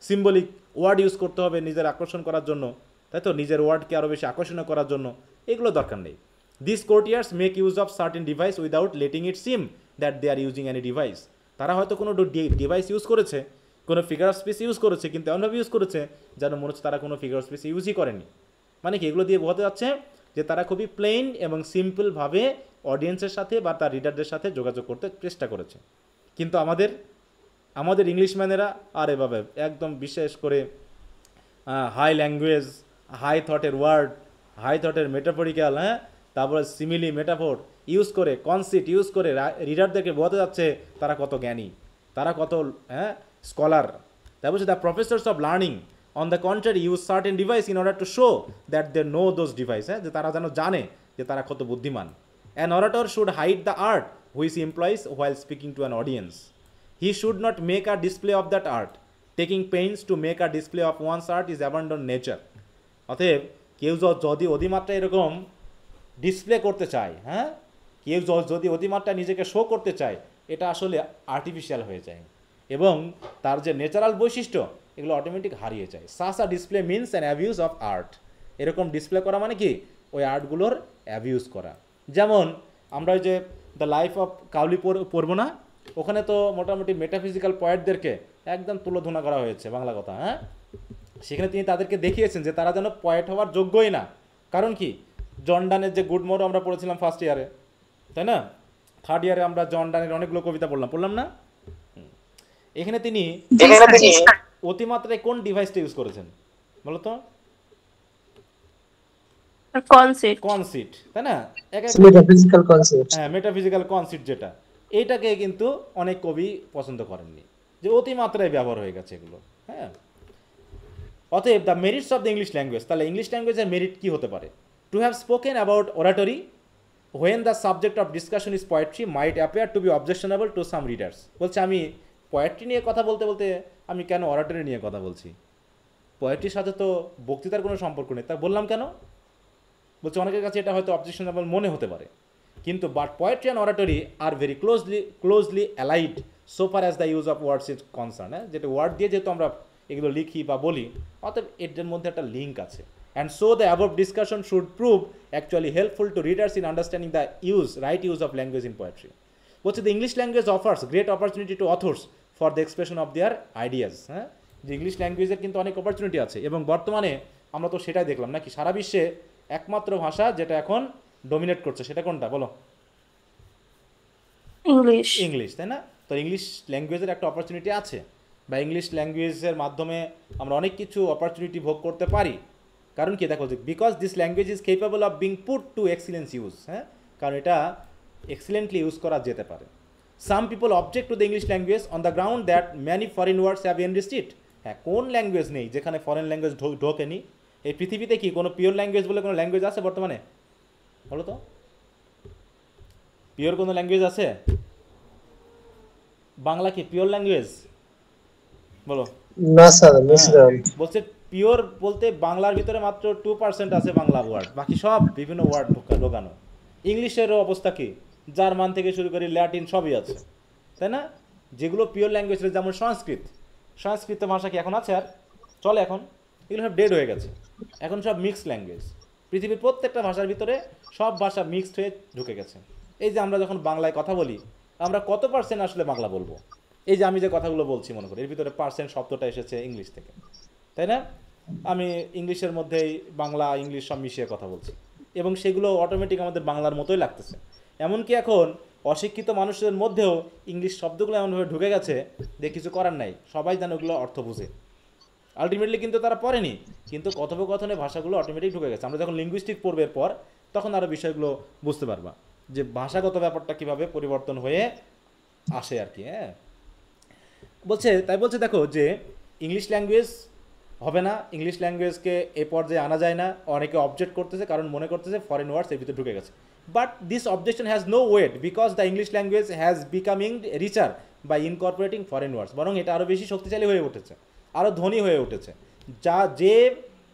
সিম্বলিক ওয়ার্ড ইউজ করতে হবে নিজের আকর্ষণ করার জন্য, তাই তো, নিজের ওয়ার্ডকে আরও বেশি আকর্ষণীয় করার জন্য। এগুলো দরকার নেই। This courtiers make use of certain device without letting it seem that they are using any device. তারা হয়তো কোনো ডিভাইস ইউজ করেছে, কোনো ফিগার অফ স্পিচ ইউজ করেছে, কিন্তু এমনভাবে ইউজ করেছে যেন মনে হচ্ছে তারা কোনো ফিগার অফ স্পিচ ইউজই করেনি। মানে কি, এগুলো দিয়ে বোঝাতে যাচ্ছে যে তারা খুবই প্লেন এবং সিম্পলভাবে অডিয়েন্সের সাথে বা তার রিডারদের সাথে যোগাযোগ করতে চেষ্টা করেছে। কিন্তু আমাদের ইংলিশম্যানেরা আর এভাবে একদম বিশেষ করে হাই ল্যাঙ্গুয়েজ, হাই থটের ওয়ার্ড, হাই থটের মেটাফরিক্যাল, তারপরে সিমিলি মেটাফোর ইউজ করে, কনসিট ইউজ করে রিডারদেরকে বোঝাতে যাচ্ছে তারা কত জ্ঞানী, তারা কত স্কলার। তাই বলছে the professors of learning on the contrary use certain device in order to show that they know those device, যে তারা যেন জানে যে তারা কত বুদ্ধিমান। An orator should hide the art which he employs while speaking to an audience. He should not make a display of that art. Taking pains to make a display of one's art is abandon nature. অতএব কেউ যদি অতিমাত্রা এরকম display করতে চায়, কেউ যদি অতিমাত্রা নিজেকে show করতে চায়, এটা আসলে আর্টিফিশিয়াল হয়ে যায় এবং তার যে ন্যাচারাল বৈশিষ্ট্য এগুলো অটোমেটিক হারিয়ে যায়। Such a display means an abuse of art. এরকম ডিসপ্লে করা মানে কি, ওই আর্টগুলোর অ্যাবিউজ করা। যেমন আমরা ওই যে দ্য লাইফ অফ কাউলি পড়বো না, ওখানে তো মোটামুটি মেটাফিজিক্যাল পয়েন্টদেরকে একদম তুলোধনা করা হয়েছে, বাংলা কথা। সেখানে তিনি তাদেরকে দেখিয়েছেন যে তারা যেন পয়েট হওয়ার যোগ্যই না। কারণ কি, জন ডানের যে গুড মোরো আমরা পড়েছিলাম ফার্স্ট ইয়ারে, তাই না? থার্ড ইয়ারে আমরা জন ডানের অনেকগুলো কবিতা পড়লাম না? এখানে তিনি অতিমাত্রায় কোন ডিভাইসটা ইউজ করেছেন বলো তো? কনসিট, তাই না? Metaphysical concept. হ্যাঁ, মেটাফিজিক্যাল কনসিট, যেটা এইটাকে কিন্তু অনেক কবি পছন্দ করেননি, যে অতিমাত্রায় ব্যবহার হয়ে গেছে এগুলো। অতএব the merits of the English language, তাহলে ইংলিশ ল্যাঙ্গুয়েজের মেরিট কী হতে পারে? To have spoken about oratory when the subject of discussion is poetry might appear to be objectionable to some readers. বলছে আমি পোয়েট্রি নিয়ে কথা বলতে বলতে আমি কেন অরাটরি নিয়ে কথা বলছি, পোয়েট্রির সাথে তো বক্তৃতার কোনো সম্পর্ক নেই, তা বললাম কেন? বলছে অনেকের কাছে এটা হয়তো অবজেকশনেবল মনে হতে পারে, কিন্তু but poetry and oratory are very closely allied so far as the use of words is concern. হ্যাঁ, যেটা ওয়ার্ড দিয়ে যেহেতু আমরা এগুলো লিখি বা বলি, অতএব এদের মধ্যে একটা লিঙ্ক আছে। And so the above discussion should prove actually helpful to readers in understanding the right use of language in poetry. বলছে the English language offers great opportunity to authors for the expression of their ideas. হ্যাঁ, যে English ল্যাঙ্গুয়েজের কিন্তু অনেক opportunity আছে, এবং বর্তমানে আমরা তো সেটাই দেখলাম নাকি, সারা বিশ্বে একমাত্র ভাষা যেটা এখন ডোমিনেট করছে সেটা কোনটা বলো? ইংলিশ, তাই না? তো ইংলিশ ল্যাঙ্গুয়েজের একটা অপরচুনিটি আছে, বা ইংলিশ ল্যাঙ্গুয়েজের মাধ্যমে আমরা অনেক কিছু অপরচুনিটি ভোগ করতে পারি। কারণ কি দেখো, because this language is capable of being put to excellence use. হ্যাঁ, কারণ এটা এক্সিলেন্টলি ইউজ করা যেতে পারে। Some people object to the English language on the ground that many foreign words have enriched it. হ্যাঁ, কোন ল্যাঙ্গুয়েজ নেই যেখানে ফরেন ল্যাঙ্গুয়েজ ঢোকেনি? এই পৃথিবীতে কি কোনো পিওর ল্যাঙ্গুয়েজ বলে কোনো ল্যাঙ্গুয়েজ আছে বর্তমানে? বলো তো, পিওর কোনো ল্যাঙ্গুয়েজ আছে? বাংলা কি পিওর ল্যাঙ্গুয়েজ? বলো না স্যার, বলছে পিওর বলতে বাংলার ভিতরে মাত্র 2% আছে বাংলা ওয়ার্ড, বাকি সব বিভিন্ন ওয়ার্ড ঢোকানো। ইংলিশেরও অবস্থা কি, জার্মান থেকে শুরু করে ল্যাটিন সবই আছে, তাই না? যেগুলো পিওর ল্যাঙ্গুয়েজ, যেমন সংস্কৃত ভাষা কি এখন আছে আর চলে? এখন এগুলো সব ডেড হয়ে গেছে, এখন সব মিক্সড ল্যাঙ্গুয়েজ। পৃথিবীর প্রত্যেকটা ভাষার ভিতরে সব ভাষা মিক্সড হয়ে ঢুকে গেছে। এই যে আমরা যখন বাংলায় কথা বলি, আমরা কত পার্সেন্ট আসলে বাংলা বলবো? এই যে আমি যে কথাগুলো বলছি, মনে করি এর ভিতরে পার্সেন্ট শব্দটা এসেছে ইংলিশ থেকে, তাই না? আমি ইংলিশের মধ্যেই বাংলা ইংলিশ সব মিশিয়ে কথা বলছি, এবং সেগুলো অটোমেটিক আমাদের বাংলার মতোই লাগতেছে। এমনকি এখন অশিক্ষিত মানুষদের মধ্যেও ইংলিশ শব্দগুলো এমনভাবে ঢুকে গেছে যে কিছু করার নাই, সবাই যেন ওগুলো অর্থ বুঝে। আলটিমেটলি কিন্তু তারা পড়েনি, কিন্তু কথোপকথনে ভাষাগুলো অটোমেটিক ঢুকে গেছে। আমরা যখন লিঙ্গুইস্টিক পড়বের পর তখন আরও বিষয়গুলো বুঝতে পারবা যে ভাষাগত ব্যাপারটা কীভাবে পরিবর্তন হয়ে আসে আর কি। হ্যাঁ, বলছে দেখো যে ইংলিশ ল্যাঙ্গুয়েজ হবে না, ইংলিশ ল্যাঙ্গুয়েজকে এ পর্যায়ে আনা যায় না, অনেকে অবজেক্ট করতেছে কারণ মনে করতেছে ফরেন ওয়ার্ডস এর ভিতরে ঢুকে গেছে। But this objection has no weight because the English language has becoming richer by incorporating foreign words. বরং এটা আরও বেশি শক্তিশালী হয়ে উঠেছে, আরও ধনী হয়ে উঠেছে। যে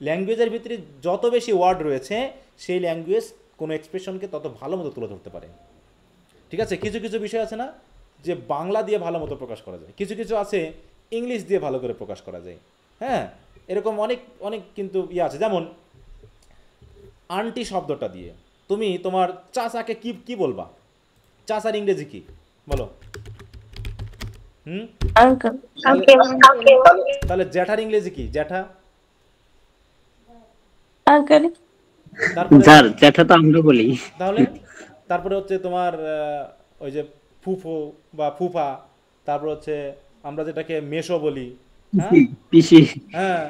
ল্যাঙ্গুয়েজের ভিতরে যত বেশি ওয়ার্ড রয়েছে, সেই ল্যাঙ্গুয়েজ কোনো এক্সপ্রেশনকে তত ভালো মতো তুলে ধরতে পারে। ঠিক আছে, কিছু কিছু বিষয় আছে না যে বাংলা দিয়ে ভালো মতো প্রকাশ করা যায়, কিছু কিছু আছে ইংলিশ দিয়ে ভালো করে প্রকাশ করা যায়। হ্যাঁ, এরকম অনেক অনেক কিন্তু আছে, যেমন আন্টি শব্দটা দিয়ে তুমি তোমার চাচাকে কি কি বলবা? চাচার ইংরেজি কি বলো? তাহলে জ্যাঠার ইংরেজি কি? জ্যাঠা তাহলে তারপরে হচ্ছে তোমার ওই যে ফুফো বা ফুফা, তারপর হচ্ছে আমরা যেটাকে মেশো বলি। হ্যাঁ, হ্যাঁ,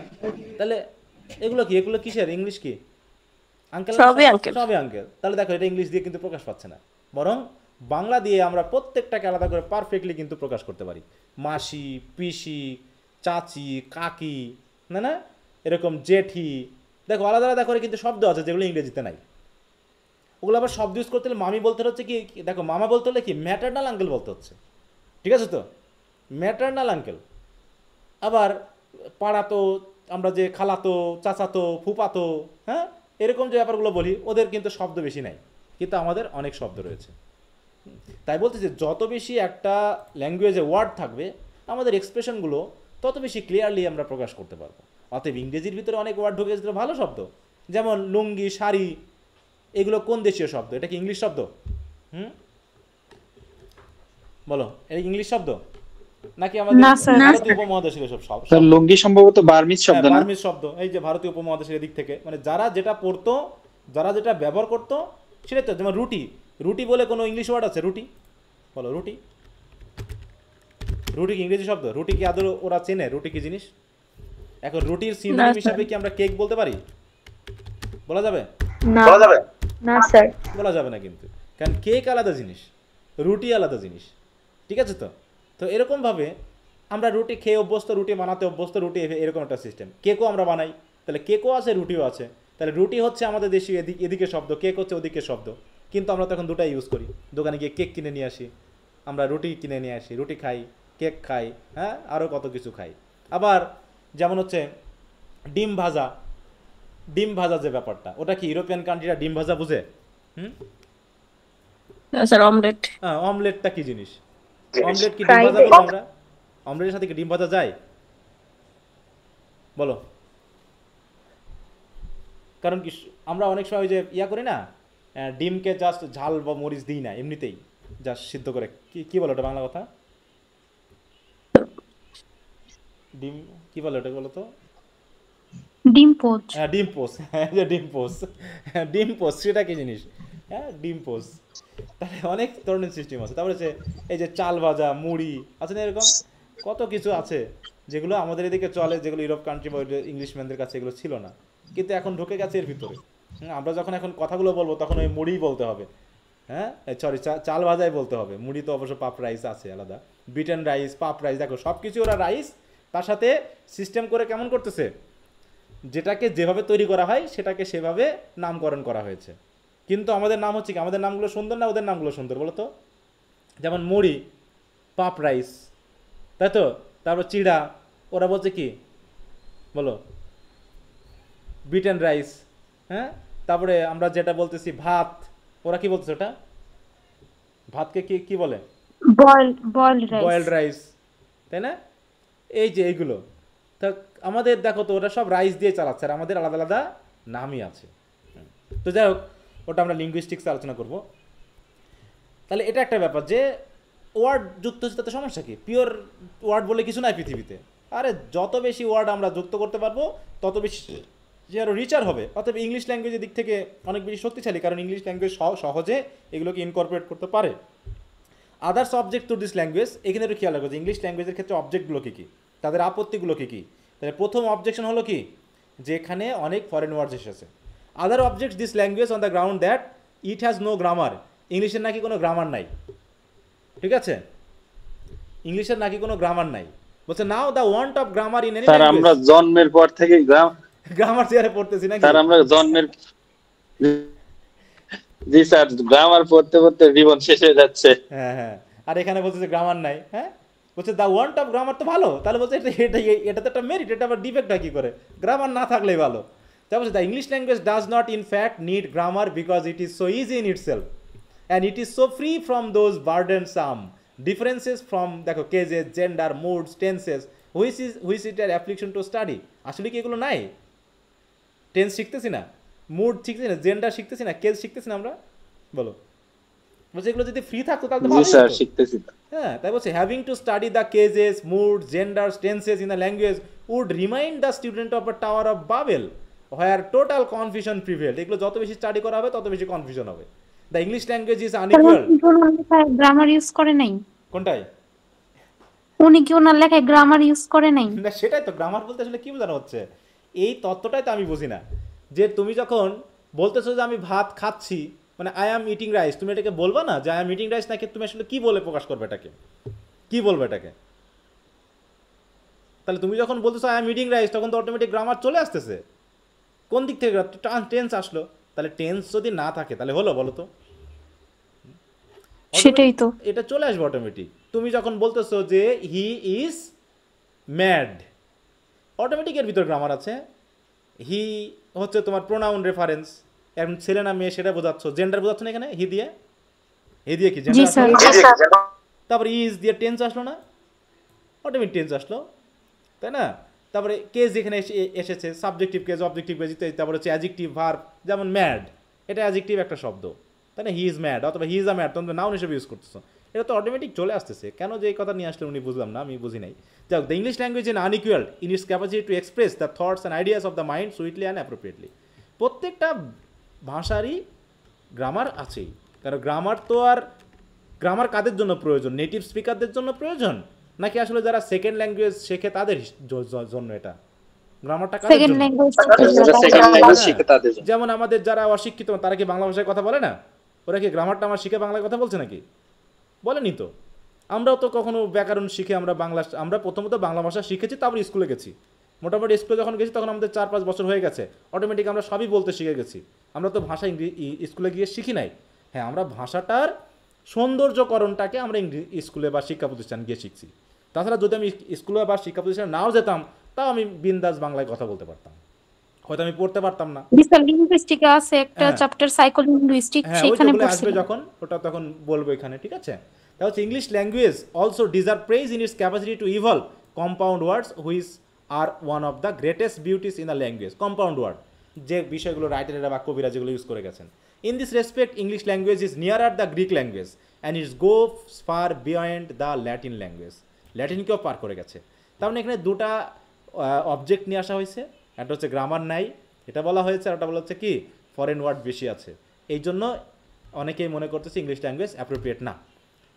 তাহলে এগুলো কি? এগুলো কিসের ইংলিশ? কি আঙ্কেল? সবই আঙ্কেল। তাহলে দেখো, এটা ইংলিশ দিয়ে কিন্তু প্রকাশ পাচ্ছে না, বরং বাংলা দিয়ে আমরা প্রত্যেকটাকে আলাদা করে পারফেক্টলি কিন্তু প্রকাশ করতে পারি। মাসি, পিসি, চাচি, কাকি, না এরকম জেঠি, দেখো আলাদা আলাদা করে কিন্তু শব্দ আছে যেগুলো ইংরেজিতে নাই। ওগুলো আবার শব্দ ইউজ করতে হলে মামি বলতে হচ্ছে কি, দেখো মামা বলতে হলে কি ম্যাটারনাল আঙ্কেল বলতে হচ্ছে, ঠিক আছে তো, ম্যাটারনাল আঙ্কেল। আবার পাড়াতো, আমরা যে খালাতো, চাচাতো, ফুপাতো, হ্যাঁ, এরকম যে ব্যাপারগুলো বলি, ওদের কিন্তু শব্দ বেশি নাই, কিন্তু আমাদের অনেক শব্দ রয়েছে। তাই বলতে যে যত বেশি একটা ল্যাঙ্গুয়েজে ওয়ার্ড থাকবে, আমাদের এক্সপ্রেশনগুলো তত বেশি ক্লিয়ারলি আমরা প্রকাশ করতে পারবো। অতএব ইংরেজির ভিতরে অনেক ওয়ার্ড ঢুকে গেছিল ভালো শব্দ, যেমন লুঙ্গি, শাড়ি, এগুলো কোন দেশীয় শব্দ? এটা কি ইংলিশ শব্দ? বলো, এটা ইংলিশ শব্দ নাকি আমাদের ভারতীয় উপমহাদেশের সব শব্দ? লুঙ্গি সম্ভবত বার্মিজ শব্দ না? বার্মিজ শব্দ। এই যে ভারতীয় উপমহাদেশের দিক থেকে, মানে যারা যেটা পড়তো, যারা যেটা ব্যবহার করতো সেটাই তো। যেমন রুটি, রুটি বলে কোনো ইংলিশ ওয়ার্ড আছে? রুটি বলো, রুটি কি ইংরেজি শব্দ? রুটি কি আদৌ ওরা চেনে রুটি কি জিনিস? এখন রুটির সিনোনিম হিসাবে কি আমরা কেক বলতে পারি? বলা যাবে না স্যার, বলা যাবে না কিন্তু, কারণ কেক আলাদা জিনিস, রুটি আলাদা জিনিস, ঠিক আছে তো? তো এরকমভাবে আমরা রুটি খেয়ে অভ্যস্ত, রুটি বানাতে অভ্যস্ত, রুটি এরকম একটা সিস্টেম। কেকও আমরা বানাই, তাহলে কেকও আছে, রুটিও আছে। তাহলে রুটি হচ্ছে আমাদের দেশীয় এদিকে শব্দ, কেক হচ্ছে ওদিকে শব্দ, কিন্তু আমরা তখন দুটাই ইউজ করি। দোকানে গিয়ে কেক কিনে নিয়ে আসি, আমরা রুটি কিনে নিয়ে আসি, রুটি খাই, কেক খাই, হ্যাঁ, আরও কত কিছু খাই। আবার যেমন হচ্ছে ডিম ভাজা, ডিম ভাজা যে ব্যাপারটা, ওটা কি ইউরোপিয়ান কান্ট্রিরা ডিম ভাজা বুঝে? Sir omelette. হ্যাঁ, অমলেটটা কি জিনিস? অমলেট কি ডিম Fried ভাজা egg. বলবো আমরা? অমলেটের সাথে কি ডিম ভাজা যায়? বলো। কারণ কি আমরা অনেক সময় ওই যে ইয়া করি না, ডিমকে জাস্ট ঝাল বা মরিচ দিই না, এমনিতেই জাস্ট সিদ্ধ করে, কি কি বলো ওটা বাংলা কথা? ডিম কি বলো ওটা বলো তো? ডিম পোচ। হ্যাঁ, ডিম পোস। হ্যাঁ, যে ডিম পোস, হ্যাঁ, ডিম পোস সেটা কি জিনিস? হ্যাঁ, ডিম পোস। তাহলে অনেক ধরনের সিস্টেম আছে। তারপরে হচ্ছে এই যে চাল ভাজা, মুড়ি আছে না, এরকম কত কিছু আছে যেগুলো আমাদের এদিকে চলে, যেগুলো ইউরোপ কান্ট্রি বা ইংলিশম্যানদের কাছে এগুলো ছিল না, কিন্তু এখন ঢুকে গেছে এর ভিতরে। আমরা যখন এখন কথাগুলো বলবো তখন ওই মুড়িই বলতে হবে, হ্যাঁ, সরি, চাল ভাজাই বলতে হবে। মুড়ি তো অবশ্য পাপ রাইস আছে আলাদা, বিটেন রাইস, পাপ রাইস, দেখো সব কিছু ওরা রাইস, তার সাথে সিস্টেম করে কেমন করতেছে, যেটাকে যেভাবে তৈরি করা হয় সেটাকে সেভাবে নামকরণ করা হয়েছে। কিন্তু আমাদের নাম হচ্ছে কি, আমাদের নামগুলো সুন্দর না ওদের নামগুলো সুন্দর বলো তো? যেমন মুড়ি, পাপ রাইস, তাই তো, তারপর চিড়া, ওরা বলছে কি বলো, বিটেন রাইস, হ্যাঁ, তারপরে আমরা যেটা বলতেছি ভাত, ওরা কি বলতেছে ওটা? ভাতকে কি কি বলে? Boiled rice. বয়েলড রাইস, তাই না? এই যে এইগুলো, তা আমাদের দেখো তো ওরা সব রাইস দিয়ে চালাচ্ছে, আর আমাদের আলাদা আলাদা নামই আছে। তো যাই হোক, ওটা আমরা লিঙ্গুইস্টিক্স আলোচনা করব। তাহলে এটা একটা ব্যাপার যে ওয়ার্ড যুক্ত হচ্ছে, তাতে সমস্যা কি? পিওর ওয়ার্ড বলে কিছু নাই পৃথিবীতে। আরে যত বেশি ওয়ার্ড আমরা যুক্ত করতে পারবো তত বেশি যে আরও রিচার হবে। অতএব ইংলিশ ল্যাঙ্গুয়েজের দিক থেকে অনেক বেশি শক্তিশালী, কারণ ইংলিশ ল্যাঙ্গুয়েজ সহজে এগুলোকে ইনকর্পোরেট করতে পারে। Others object to this language, এখানে একটু খেয়াল রাখো যে ইংলিশ ল্যাঙ্গুয়েজের ক্ষেত্রে অবজেক্টগুলো কী কী, তাদের আপত্তিগুলো কী কী। তাহলে প্রথম অবজেকশন হলো কি, যে এখানে অনেক ফরেন ওয়ার্ডস এসেছে। Other objects this language on the ground that it has no grammar, ইংলিশের নাকি কোনো গ্রামার নাই। ঠিক আছে, ইংলিশের নাকি কোনো গ্রামার নাই। বলছে now the want of grammar in any sir আমরা জন্মের পর থেকে গ্রামার চেয়ারে পড়তেছি নাকি? স্যার আমরা জন্মের, জি স্যার, গ্রামার পড়তে পড়তে জীবন শেষ হয়ে যাচ্ছে। হ্যাঁ হ্যাঁ, আর এখানে বলছে যে গ্রামার নাই। হ্যাঁ, বলছে দ্য ওয়ান্ট অফ গ্রামার তো ভালো, তাহলে বলছে এটা তো একটা মেরিট, এটা আবার ডিফেক্ট হয় কী করে? গ্রামার না থাকলেই ভালো। তাই বলছে the English language does not in fact need grammar because it is so easy in itself and it is so free from those burdensome differences from, দেখো, cases, gender, moods, tenses which it are application to study. আসলে কি এগুলো নাই? Tense শিখতেছি না, mood শিখতেছি না, gender শিখতেছি না, কেজ শিখতেছি না আমরা, বলো? বলছে এগুলো যদি ফ্রি থাকতো তাহলে জি ভালোই স্যার, হতো। শিখতেছি। হ্যাঁ, তাই বলছে having to study the cases, mood, gender, tenses in the language would remind the student of a tower of Babel where total confusion prevailed. এগুলো যত বেশি স্টাডি করা হবে তত বেশি কনফিউশন হবে। The English language is unequal. Grammar use করে নাই? কোনটাই? উনি কি ওনার লেখায় গ্রামার ইউজ করে নাই? না, সেটাই তো, গ্রামার বলতে আসলে কি বোঝানো হচ্ছে, এই তত্ত্বটাই তো আমি বুঝি না। যে তুমি যখন বলতেছো যে আমি ভাত খাচ্ছি, মানে আই অ্যাম ইটিং রাইস, তুমি এটাকে বলবা না যে আই অ্যাম ইটিং রাইস, নাকি তুমি আসলে কি বলে প্রকাশ করবে এটাকে? কি বলবে এটাকে? তাহলে তুমি যখন বলতেছো আই অ্যাম ইটিং রাইস, তখন তো অটোমেটিক গ্রামার চলে আসতেছে। কোন দিক থেকে টেন্স আসলো? তাহলে টেন্স যদি না থাকে তাহলে হলো, বলো তো? সেটাই তো, এটা চলে আসবে অটোমেটিক। তুমি যখন বলতেছো যে হি ইজ ম্যাড, অটোমেটিক এর ভিতর গ্রামার আছে। হি হচ্ছে তোমার প্রোনাউন রেফারেন্স, এখন ছেলে না মেয়ে সেটা বোঝাচ্ছ, জেন্ডার বোঝাচ্ছ না এখানে, হি দিয়ে কি জি জেন্ডার স্যার। আসলো? তারপরে ইজ দিয়ে টেন্স আসলো না, অটোমেটিক টেন্স আসলো, তাই না? তারপরে কেস যেখানে এসেছে, সাবজেক্টিভ কেস, অবজেক্টিভ কেস, তারপরে হচ্ছে অ্যাডজেক্টিভ ভার্ব, যেমন ম্যাড, এটা অ্যাডজেক্টিভ একটা শব্দ, তাই না? হি ইজ ম্যাড অথবা হি ইজ আ ম্যাড, তোমরা নাউন হিসেবে ইউজ করতেছো, এটা তো অটোমেটিক চলে আসতেছে। কেন যে এই কথা নিয়ে আসলে উনি বুঝলাম না, আমি বুঝি নাই। যাক, the English language in unequal in its capacity to express the thoughts and ideas of the mind sweetly and appropriately. প্রত্যেকটা ভাষারই গ্রামার আছেই, কারণ গ্রামার তো আর, গ্রামার কাদের জন্য প্রয়োজন? নেটিভ স্পিকারদের জন্য প্রয়োজন, নাকি আসলে যারা সেকেন্ড ল্যাঙ্গুয়েজ শেখে তাদের জন্য? এটা গ্রামারটা কাদের সেকেন্ড জন্য? ল্যাঙ্গুয়েজ। সেকেন্ড ল্যাঙ্গুয়েজ শিখে তাদের জন্য। যেমন আমাদের যারা অশিক্ষিত তারা কি বাংলা ভাষায় কথা বলে না? ওরা কি গ্রামারটা আমার শিখে বাংলায় কথা বলছে নাকি? বলেনি তো। আমরাও তো কখনো ব্যাকরণ শিখে আমরা প্রথমত বাংলা ভাষা শিখেছি, তারপর স্কুলে গেছি, মোটামুটি স্কুলে যখন গেছি তখন আমাদের 4-5 বছর হয়ে গেছে, অটোমেটিক আমরা সবই বলতে শিখে গেছি। আমরা তো ভাষা স্কুলে গিয়ে শিখি নাই। হ্যাঁ, আমরা ভাষাটার সৌন্দর্যকরণটাকে আমরা স্কুলে বা শিক্ষা প্রতিষ্ঠান গিয়ে শিখছি। তাছাড়া যদি আমি স্কুলে বা শিক্ষা প্রতিষ্ঠানে নাও যেতাম, তাও আমি বিন্দাস বাংলায় কথা বলতে পারতাম, হয়তো আমি পড়তে পারতাম না। বিশাল লিঙ্গুইস্টিকে আছে একটা হ্যাঁ। চ্যাপ্টার সাইকোলিঙ্গুইস্টিক, হ্যাঁ, ওই সেখানে যেগুলো আসবে পড়ছিলাম। যখন, ওটা তখন বলবো এখানে, ঠিক আছে? তা হচ্ছে English language also deserve praise in its capacity to evolve compound words which are one of the greatest beauties in the language. Compound word, যে বিষয়গুলো রাইটারেরা বা কবিরা যেগুলো ইউজ করে গেছেন। In this respect English language is nearer the Greek language and its goes far beyond the Latin language. ল্যাটিনকেও পার করে গেছে। তার মানে এখানে দুটা অবজেক্ট নিয়ে আসা হয়েছে, একটা হচ্ছে গ্রামার নাই, এটা বলা হয়েছে, আর একটা বলা হচ্ছে কি ফরেন ওয়ার্ড বেশি আছে। এই জন্য অনেকেই মনে করতেছে ইংলিশ ল্যাঙ্গুয়েজ অ্যাপ্রোপ্রিয়েট না।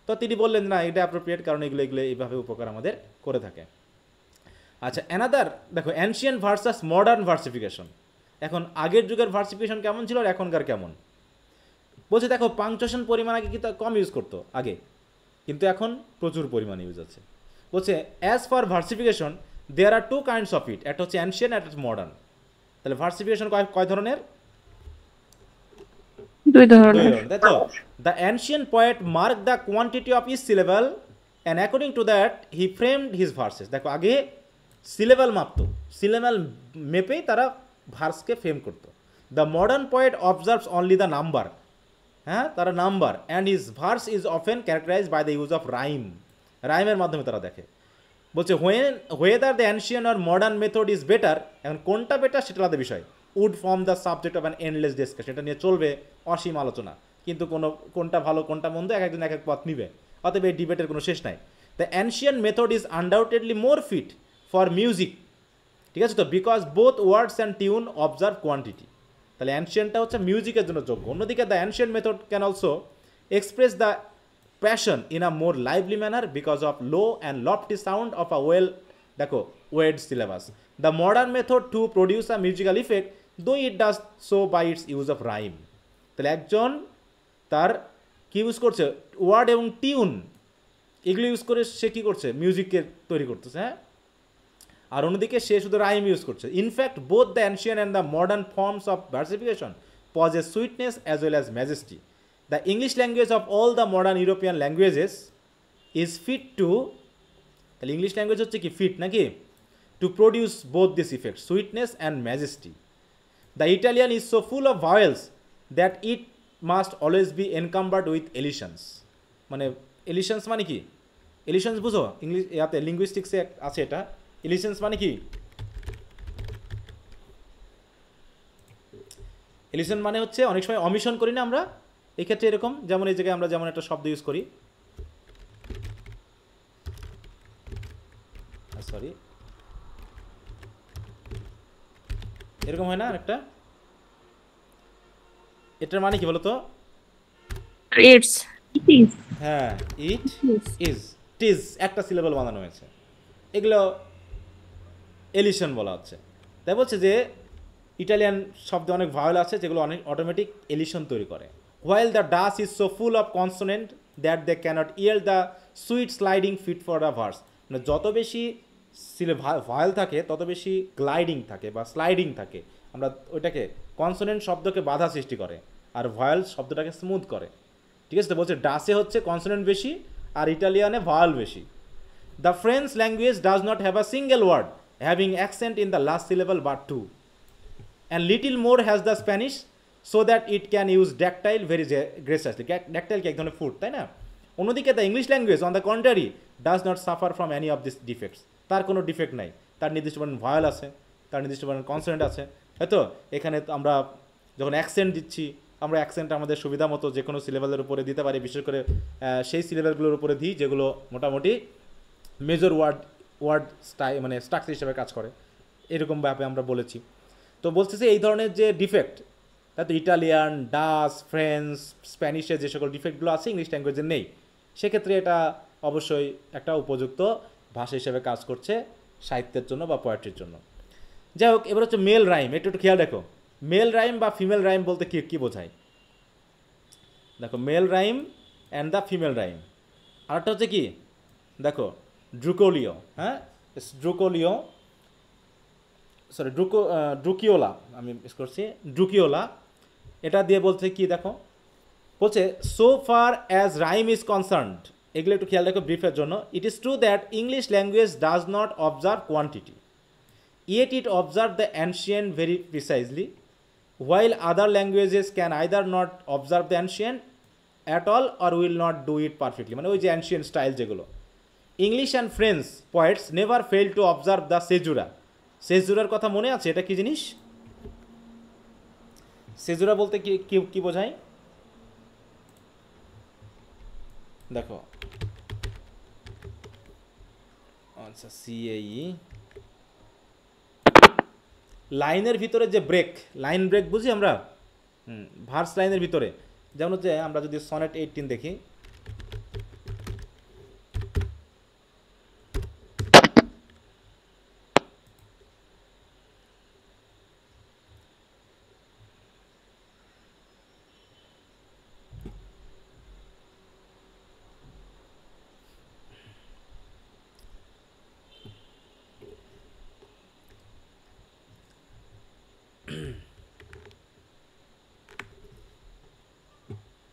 তো তিনি বললেন না, এটা অ্যাপ্রোপ্রিয়েট, কারণ এগুলো এইভাবে উপকার আমাদের করে থাকে। আচ্ছা, অ্যানাদার দেখো, অ্যানশিয়েন্ট ভার্সাস মডার্ন ভার্সিফিকেশন। এখন আগের যুগের ভার্সিফিকেশন কেমন ছিল আর এখনকার কেমন? বলছে দেখো, পাংচুয়েশন পরিমাণ আগে কিন্তু কম ইউজ করতো আগে, কিন্তু এখন প্রচুর পরিমাণে ইউজ আছে। বলছে as for versification there are two kinds of it, একটা হচ্ছে অ্যানশিয়েন্ট, একটা হচ্ছে মডার্ন। তাহলে ভার্সিফিকেশন কয় ধরনের? 2 ধরনের। তাই তো? The ancient poet mark the quantity of each syllable and according to that he framed his verses. দেখো, আগে সিলেবল মাপতো, সিলেবল মেপেই তারা ভার্সকে ফ্রেম করতো। The modern poet observes only the number, হ্যাঁ, তারা number, and his verse is often characterize by the use of rhyme. রাইমের মাধ্যমে তারা দেখে। বলছে whether the ancient or modern method is better, এখন কোনটা বেটার সেটা আলাদা বিষয়। Would form the subject of an endless discussion, এটা নিয়ে চলবে অসীম আলোচনা, কিন্তু কোনটা ভালো কোনটা মন্দ এক একজন এক এক পথ নিবে, অতএব এই ডিবেটের কোনো শেষ নাই। The ancient method is undoubtedly more fit for music, ঠিক আছে তো, because both words and tune observe quantity. তাহলে অ্যানশিয়েন্টটা হচ্ছে মিউজিকের জন্য যোগ্য। অন্যদিকে the ancient method can also express the passion in a more lively manner because of low and lofty sound of a দেখো ওয়েড syllabus. The modern method to produce a musical effect, though it does so by its use of rhyme. তাহলে একজন তার কি use করছে, word এবং tune, এগুলো use করে সে কী করছে, মিউজিকের তৈরি করতেছে, হ্যাঁ। আর অন্যদিকে সে শুধু রাইম ইউজ করছে। In fact both the ancient and the modern forms of versification possess sweetness as well as majesty. The English language of all the modern European languages is fit to, তাহলে ইংলিশ ল্যাঙ্গুয়েজ হচ্ছে কি fit নাকি, to produce both this effect, sweetness and majesty. The Italian is so full of vowels that it must always be encumbered with elisions. মানে elisions মানে কি, elisions বুঝো English ইয়াতে লিঙ্গুইস্টিক্সে আছে এটা। elisions মানে কি, এলিশন মানে হচ্ছে অনেক সময় অমিশন করি না আমরা, এই ক্ষেত্রে এরকম, যেমন এই জায়গায় আমরা যেমন একটা শব্দ ইউজ করি, সরি, এরকম হয় না একটা, এটার মানে কি বলতো, It's. হ্যাঁ, ইট ইজ, টিজ একটা সিলেবল বানানো হয়েছে, এগুলো এলিশন বলা হচ্ছে। তাই বলছে যে ইটালিয়ান শব্দে অনেক ভাওয়েল আছে যেগুলো অনেক অটোমেটিক এলিশন তৈরি করে। While the dash is so full of consonant that they cannot yield the sweet sliding fit for a verse. মানে যত বেশি ভায়েল থাকে তত বেশি গ্লাইডিং থাকে বা স্লাইডিং থাকে, আমরা ওইটাকে কনসোনেন্ট শব্দকে বাধা সৃষ্টি করে আর ভয়েল শব্দটাকে স্মুথ করে, ঠিক আছে। তো বলছে ডাসে হচ্ছে কনসোনেন্ট বেশি আর ইটালিয়ানে ভয়েল বেশি। The French language does not have a single word having accent in the last syllable but two, and little more has the Spanish so that it can use dactyl very graciously. Dactyl কি এক ধরনের food, তাই না? অন্যদিকে the English language on the contrary does not suffer from any of this defects, তার কোনো defect নাই, তার নির্দিষ্ট পরিমাণ ভয়েল আছে, তার নির্দিষ্ট পরিমাণ কনসোনেন্ট আছে, হয়তো এখানে আমরা যখন অ্যাকসেন্ট দিচ্ছি আমরা অ্যাকসেন্ট আমাদের সুবিধা মতো যে কোনো সিলেবেলের উপরে দিতে পারি, বিশেষ করে সেই সিলেবেলগুলোর উপরে দিই যেগুলো মোটামুটি মেজর ওয়ার্ড মানে স্ট্রাকচার হিসেবে কাজ করে, এরকমভাবে আমরা বলেছি। তো বলতেছে এই ধরনের যে ডিফেক্ট, তাই তো ইটালিয়ান, ডাচ, ফ্রেঞ্চ, স্প্যানিশের যে সকল ডিফেক্টগুলো আছে ইংলিশ ল্যাঙ্গুয়েজে নেই, সেক্ষেত্রে এটা অবশ্যই একটা উপযুক্ত ভাষা হিসেবে কাজ করছে সাহিত্যের জন্য বা পোয়েট্রির জন্য। যাই হোক, এবার হচ্ছে মেল রাইম, একটু খেয়াল দেখো, মেল রাইম বা ফিমেল রাইম বলতে কী বোঝায়। দেখো, male rhyme and the female rhyme. আরেকটা হচ্ছে কি, দেখো ড্রুকোলিও, হ্যাঁ, ড্রুকোলিও সরি ড্রুকিওলা, আমি মিস করছি, ড্রুকিওলা। এটা দিয়ে বলছে কি দেখো, বলছে so far as rhyme is concerned, এগুলো একটু খেয়াল রাখো ব্রিফের জন্য। It is true that English language does not observe quantity, yet it observe the ancient very precisely, while other languages can either not observe the ancient at all or will not do it perfectly, মানে ওই যে ancient style যেগুলো। English and French poets never fail to observe the caesura, caesuraর কথা মনে আছে? এটা কি জিনিস? caesura বলতে কি কি কি বোঝায় দেখো, আচ্ছা CAE, লাইনের ভিতরে যে ব্রেক, লাইন ব্রেক বুঝি আমরা, ভার্স লাইনের ভিতরে। যেমন হচ্ছে আমরা যদি সনেট 18 দেখি,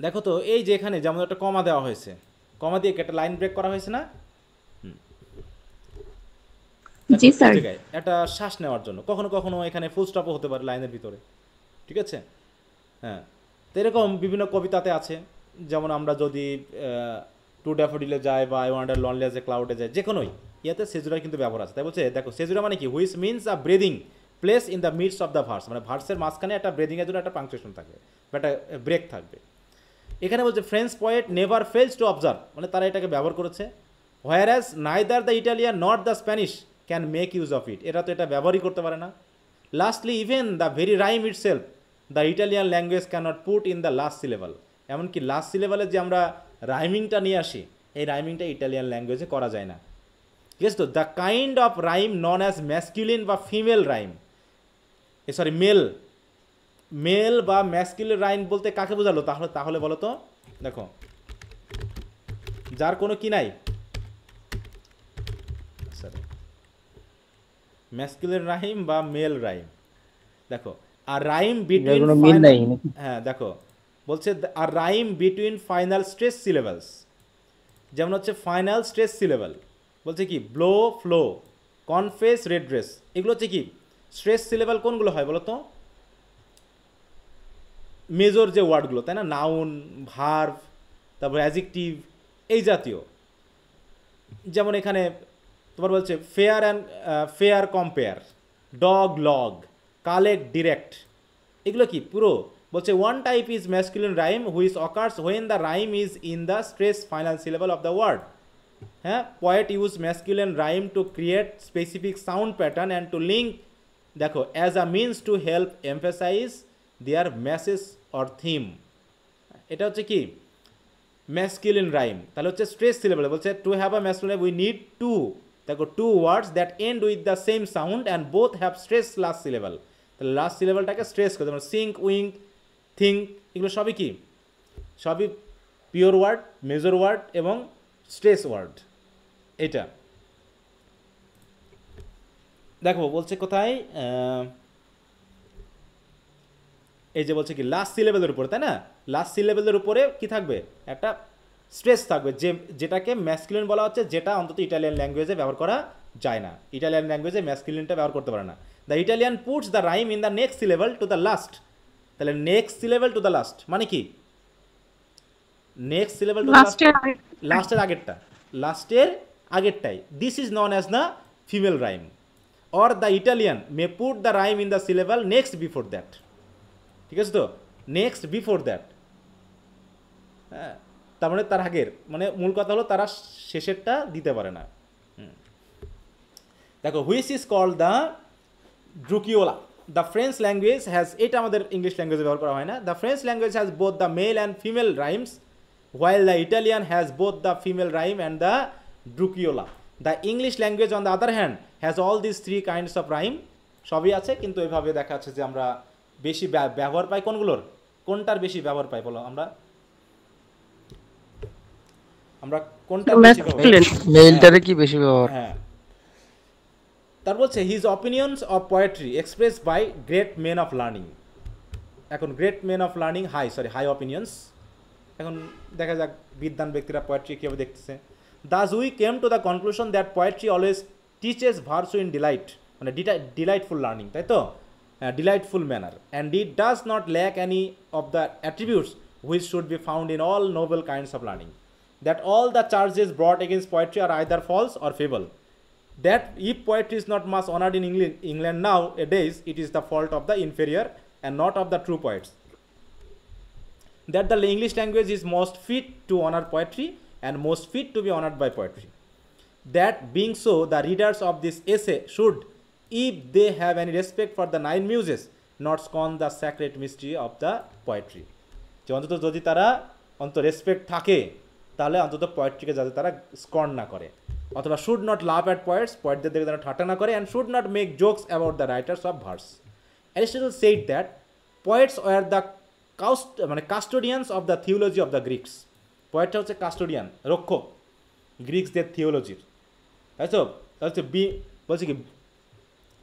দেখো তো এই যে এখানে যেমন একটা কমা দেওয়া হয়েছে, কমা দিয়ে একটা লাইন ব্রেক করা হয়েছে না? জি স্যার। একটা শ্বাস নেওয়ার জন্য, কখনো কখনো এখানে ফুল স্টপও হতে পারে লাইনের ভিতরে, ঠিক আছে? হ্যাঁ, তো এরকম বিভিন্ন কবিতাতে আছে। যেমন আমরা যদি টু ড্যাফোডিলে যাই বা I wander lonely as a ক্লাউডে যাই, যে কোনোই ইয়াতে সেজুরার কিন্তু ব্যবহার আছে। তাই বলছে দেখো সেজুরা মানে কি, which means a breathing place in the midst of the verse, মানে ভার্সের মাঝখানে একটা ব্রেদিংয়ের জন্য একটা পাংচুয়েশন থাকবে বা একটা ব্রেক থাকবে। এখানে বলছে French poet never fails to observe, মানে তারা এটাকে ব্যবহার করেছে। Whereas neither the Italian not the Spanish can make use of it, এরা তো এটা ব্যবহারই করতে পারে না। Lastly even the very rhyme itself the Italian language cannot put in the last syllable, এমনকি লাস্ট সিলেবলে যে আমরা রাইমিংটা নিয়ে আসি, এই রাইমিংটা ইটালিয়ান ল্যাঙ্গুয়েজে করা যায় না। ঠিক আছে? তো the kind of rhyme known as masculine বা ফিমেল রাইম, সরি মেল বা ম্যাসকিউলিন রাইম বলতে কাকে বোঝালো তাহলে বলো তো? দেখো, যার কোনো কি নাই, সরি ম্যাসকিউলিন রাইম বা মেল রাইম। দেখো আর রাইম বিটুইন, হ্যাঁ দেখো বলছে আর রাইম বিটুইন ফাইনাল স্ট্রেস সিলেবালস, যেমন হচ্ছে ফাইনাল স্ট্রেস সিলেবাল, বলছে কি ব্লো, ফ্লো, কনফেস, রেড্রেস, এগুলো হচ্ছে কি স্ট্রেস সিলেবাল। কোনগুলো হয় বলো তো? মেজর যে ওয়ার্ডগুলো, তাই না? নাউন, ভার্ব, তারপর অ্যাডজেক্টিভ, এই জাতীয়। যেমন এখানে তোমার বলছে fair compare, dog log, collect, direct, এগুলো কি পুরো বলছে one type is masculine rhyme which occurs when the rhyme is in the stress final syllable of the word. হ্যাঁ, poet use masculine rhyme to create specific sound pattern and to link, দেখো, as a means to help emphasize their message or theme. এটা হচ্ছে কি masculine rhyme. তাহলে হচ্ছে stress syllable, বলছে to have a masculine we need to, দেখো, two words that end with the same sound and both have stress last syllable. তাহলে last সিলেবলটাকে stress করে, যেমন সিঙ্ক, উইঙ্ক, থিঙ্ক, এগুলো সবই কি, সবই পিওর ওয়ার্ড, মেজর ওয়ার্ড এবং স্ট্রেস ওয়ার্ড। এটা দেখো বলছে কোথায়, এই যে বলছে কি লাস্ট সিলেবলের উপরে, তাই না? লাস্ট সিলেবলের উপরে কি থাকবে, একটা স্ট্রেস থাকবে, যেটাকে ম্যাসকুলিন বলা হচ্ছে, যেটা অন্তত ইটালিয়ান ল্যাঙ্গুয়েজে ব্যবহার করা যায় না। ইটালিয়ান ল্যাঙ্গুয়েজে ম্যাসকুলিনটা ব্যবহার করতে পারে না। The Italian puts the rhyme in the next syllable to the last. তাহলে next syllable to the last মানে কি, নেক্সট সিলেবল টু লাস্টের আগেরটা, লাস্টের আগেরটাই। This is known as the female rhyme. Or the Italian may put the rhyme in the syllable next before that. ঠিক আছে? তো নেক্সট বিফোর দ্যাট, হ্যাঁ, তার মানে তার আগের, মানে মূল কথা হলো তারা শেষেরটা দিতে পারে না। দেখো, হুইচ ইজ কল্ড দ্য ড্রুকিওলা। দ্য ফ্রেঞ্চ ল্যাঙ্গুয়েজ হ্যাজ, এটা আমাদের ইংলিশ ল্যাঙ্গুয়েজে ব্যবহার করা হয় না। The French language has both the male and female rhymes, while the Italian has both the female rhyme and the druciola. The English language on the other hand has all these three kinds of rhyme, সবই আছে, কিন্তু এইভাবে দেখা যাচ্ছে যে আমরা বেশি ব্যবহার পাই কোনগুলোর, কোনটার বেশি ব্যবহার পাই বলো? আমরা কোনটা বেশি ব্যবহার, মেইলটারে কি বেশি ব্যবহার? হ্যাঁ। তারপর হচ্ছে his opinions of poetry express by great men of learning. এখন great men of learning high opinions. এখন দেখা যাক বিদ্বান ব্যক্তিরা পোয়েট্রি কীভাবে দেখতেছে। Thus we came to the conclusion that poetry always teaches virtue in delight, মানে ডিলাইটফুল লার্নিং, তাই তো, delightful manner, and it does not lack any of the attributes which should be found in all noble kinds of learning, that all the charges brought against poetry are either false or fable, that if poetry is not much honored in England nowadays, it is the fault of the inferior and not of the true poets. That the English language is most fit to honor poetry and most fit to be honored by poetry. That being so, the readers of this essay should, if they have any respect for the nine muses, not scorn the sacred mystery of the poetry. যে অন্তত যদি তারা অন্তত respect থাকে তাহলে অন্তত পোয়েট্রিকে যাতে তারা স্কর্ন না করে, অথবা should not laugh at poets, পোয়েটদের দেখে তারা ঠাট্টা না করে, and should not make jokes about the writers of verse. Aristotle said that poets were the custodians of the theology of the Greeks. পোয়েটটা হচ্ছে কাস্টোডিয়ান, রক্ষক গ্রিক্সদের থিওলজির, তাই তো। হচ্ছে বলছে কি,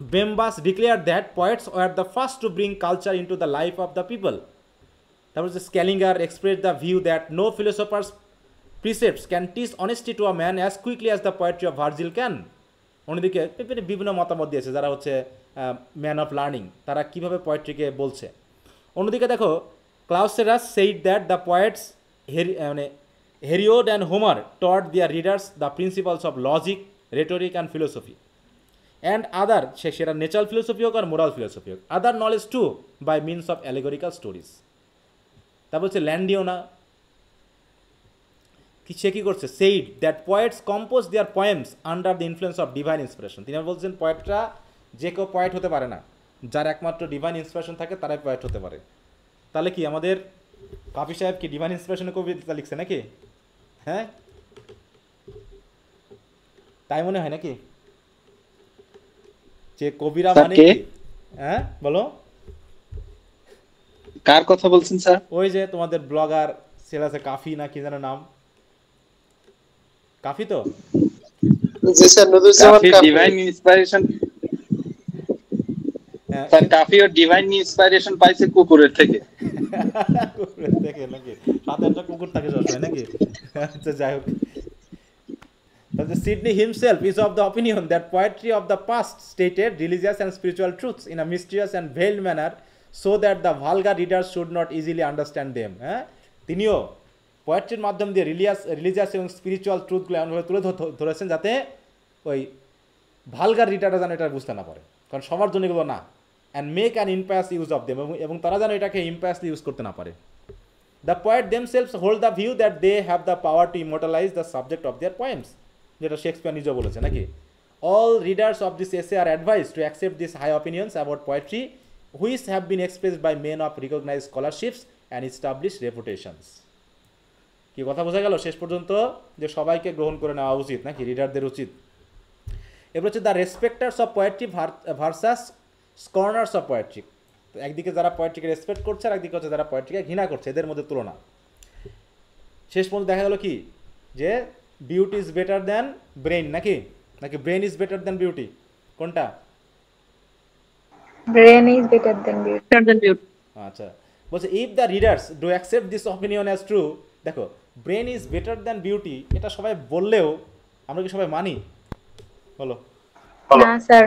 Bembus declare that poets were the first to bring culture into the life of the people. তারপর হচ্ছে Scaliger express the view that no philosophers precepts can teach honesty to a man as quickly as the poetry of Virgil can. অন্যদিকে বিভিন্ন মতামত দিয়েছে যারা হচ্ছে man of learning, তারা কীভাবে পোয়েট্রিকে বলছে। অন্যদিকে দেখো, Clauserus said that the poets Hesiod and Homer taught their readers the principles of logic, rhetoric and philosophy and other, সেটা ন্যাচারাল ফিলোসফি হোক আর মোরাল ফিলোসফি হোক, other knowledge too by means of allegorical stories. তারপর হচ্ছে Landino, সে কী করছে, said that poets compose their poems under the influence of divine inspiration. তিনি বলছেন পোয়েটরা যে কেউ পোয়েট হতে পারে না, যার একমাত্র ডিভাইন ইন্সপিরেশন থাকে তারাই পোয়েট হতে পারে। তাহলে কি আমাদের কাফি সাহেব কি ডিভাইন ইন্সপিরেশনে কবিতা লিখছে নাকি? হ্যাঁ, তাই মনে হয় নাকি? যে কবিরা মানে কি? হ্যাঁ বলো, কার কথা বলছেন স্যার? ওই যে তোমাদের ব্লগার ছেলে আছে কাফি না কি যেন নাম, কাফি তো? জি স্যার, নুরুজ্জামান কাফি কাফি। ডিভাইন ইন্সপিরেশন, স্যার কাফি ও ডিভাইন ইন্সপিরেশন পাইছে কুকুরের থেকে। কুকুরের থেকে নাকি? সাথে একটা কুকুর থাকে সবসময় নাকি? আচ্ছা যাই হোক, Sidney himself is of the opinion that poetry of the past stated religious and spiritual truths in a mysterious and veiled manner so that the vulgar readers should not easily understand them. হ্যাঁ, তিনিও পোয়েট্রির মাধ্যম দিয়ে religious এবং spiritual ট্রুথগুলো এমনভাবে তুলে ধরেছেন যাতে ওই ভালগার রিডাররা যেন এটা বুঝতে না পারে, কারণ সবার জন্য এগুলো না, and make an impious use of them, এবং তারা যেন এটাকে ইম্পায়াসলি ইউজ করতে না পারে। The poet themselves hold the view that they have the power to immortalize the subject of their poems, যেটা শেক্সপিয়ার নিজেও বলেছে নাকি। All readers of this essay are advise to accept this high opinions about poetry which have been expressed by men of recognize scholarships and establish reputations. কি কথা বোঝা গেল শেষ পর্যন্ত, যে সবাইকে গ্রহণ করে নেওয়া উচিত নাকি, রিডারদের উচিত। এবার হচ্ছে the respecters of poetry versus scorners of poetry. একদিকে যারা পোয়েট্রিকে রেসপেক্ট করছে আর একদিকে হচ্ছে যারা পোয়েট্রিকে ঘৃণা করছে, এদের মধ্যে তুলনা। শেষ পর্যন্ত দেখা গেল কি, যে beauty is better than brain নাকি, নাকি brain is better than beauty, কোনটা? Brain is better than beauty. আচ্ছা, বলছে if the readers do accept this opinion as true. দেখো, brain is better than beauty এটা সবাই বললেও আমরা কি সবাই মানি? বলো। না স্যার,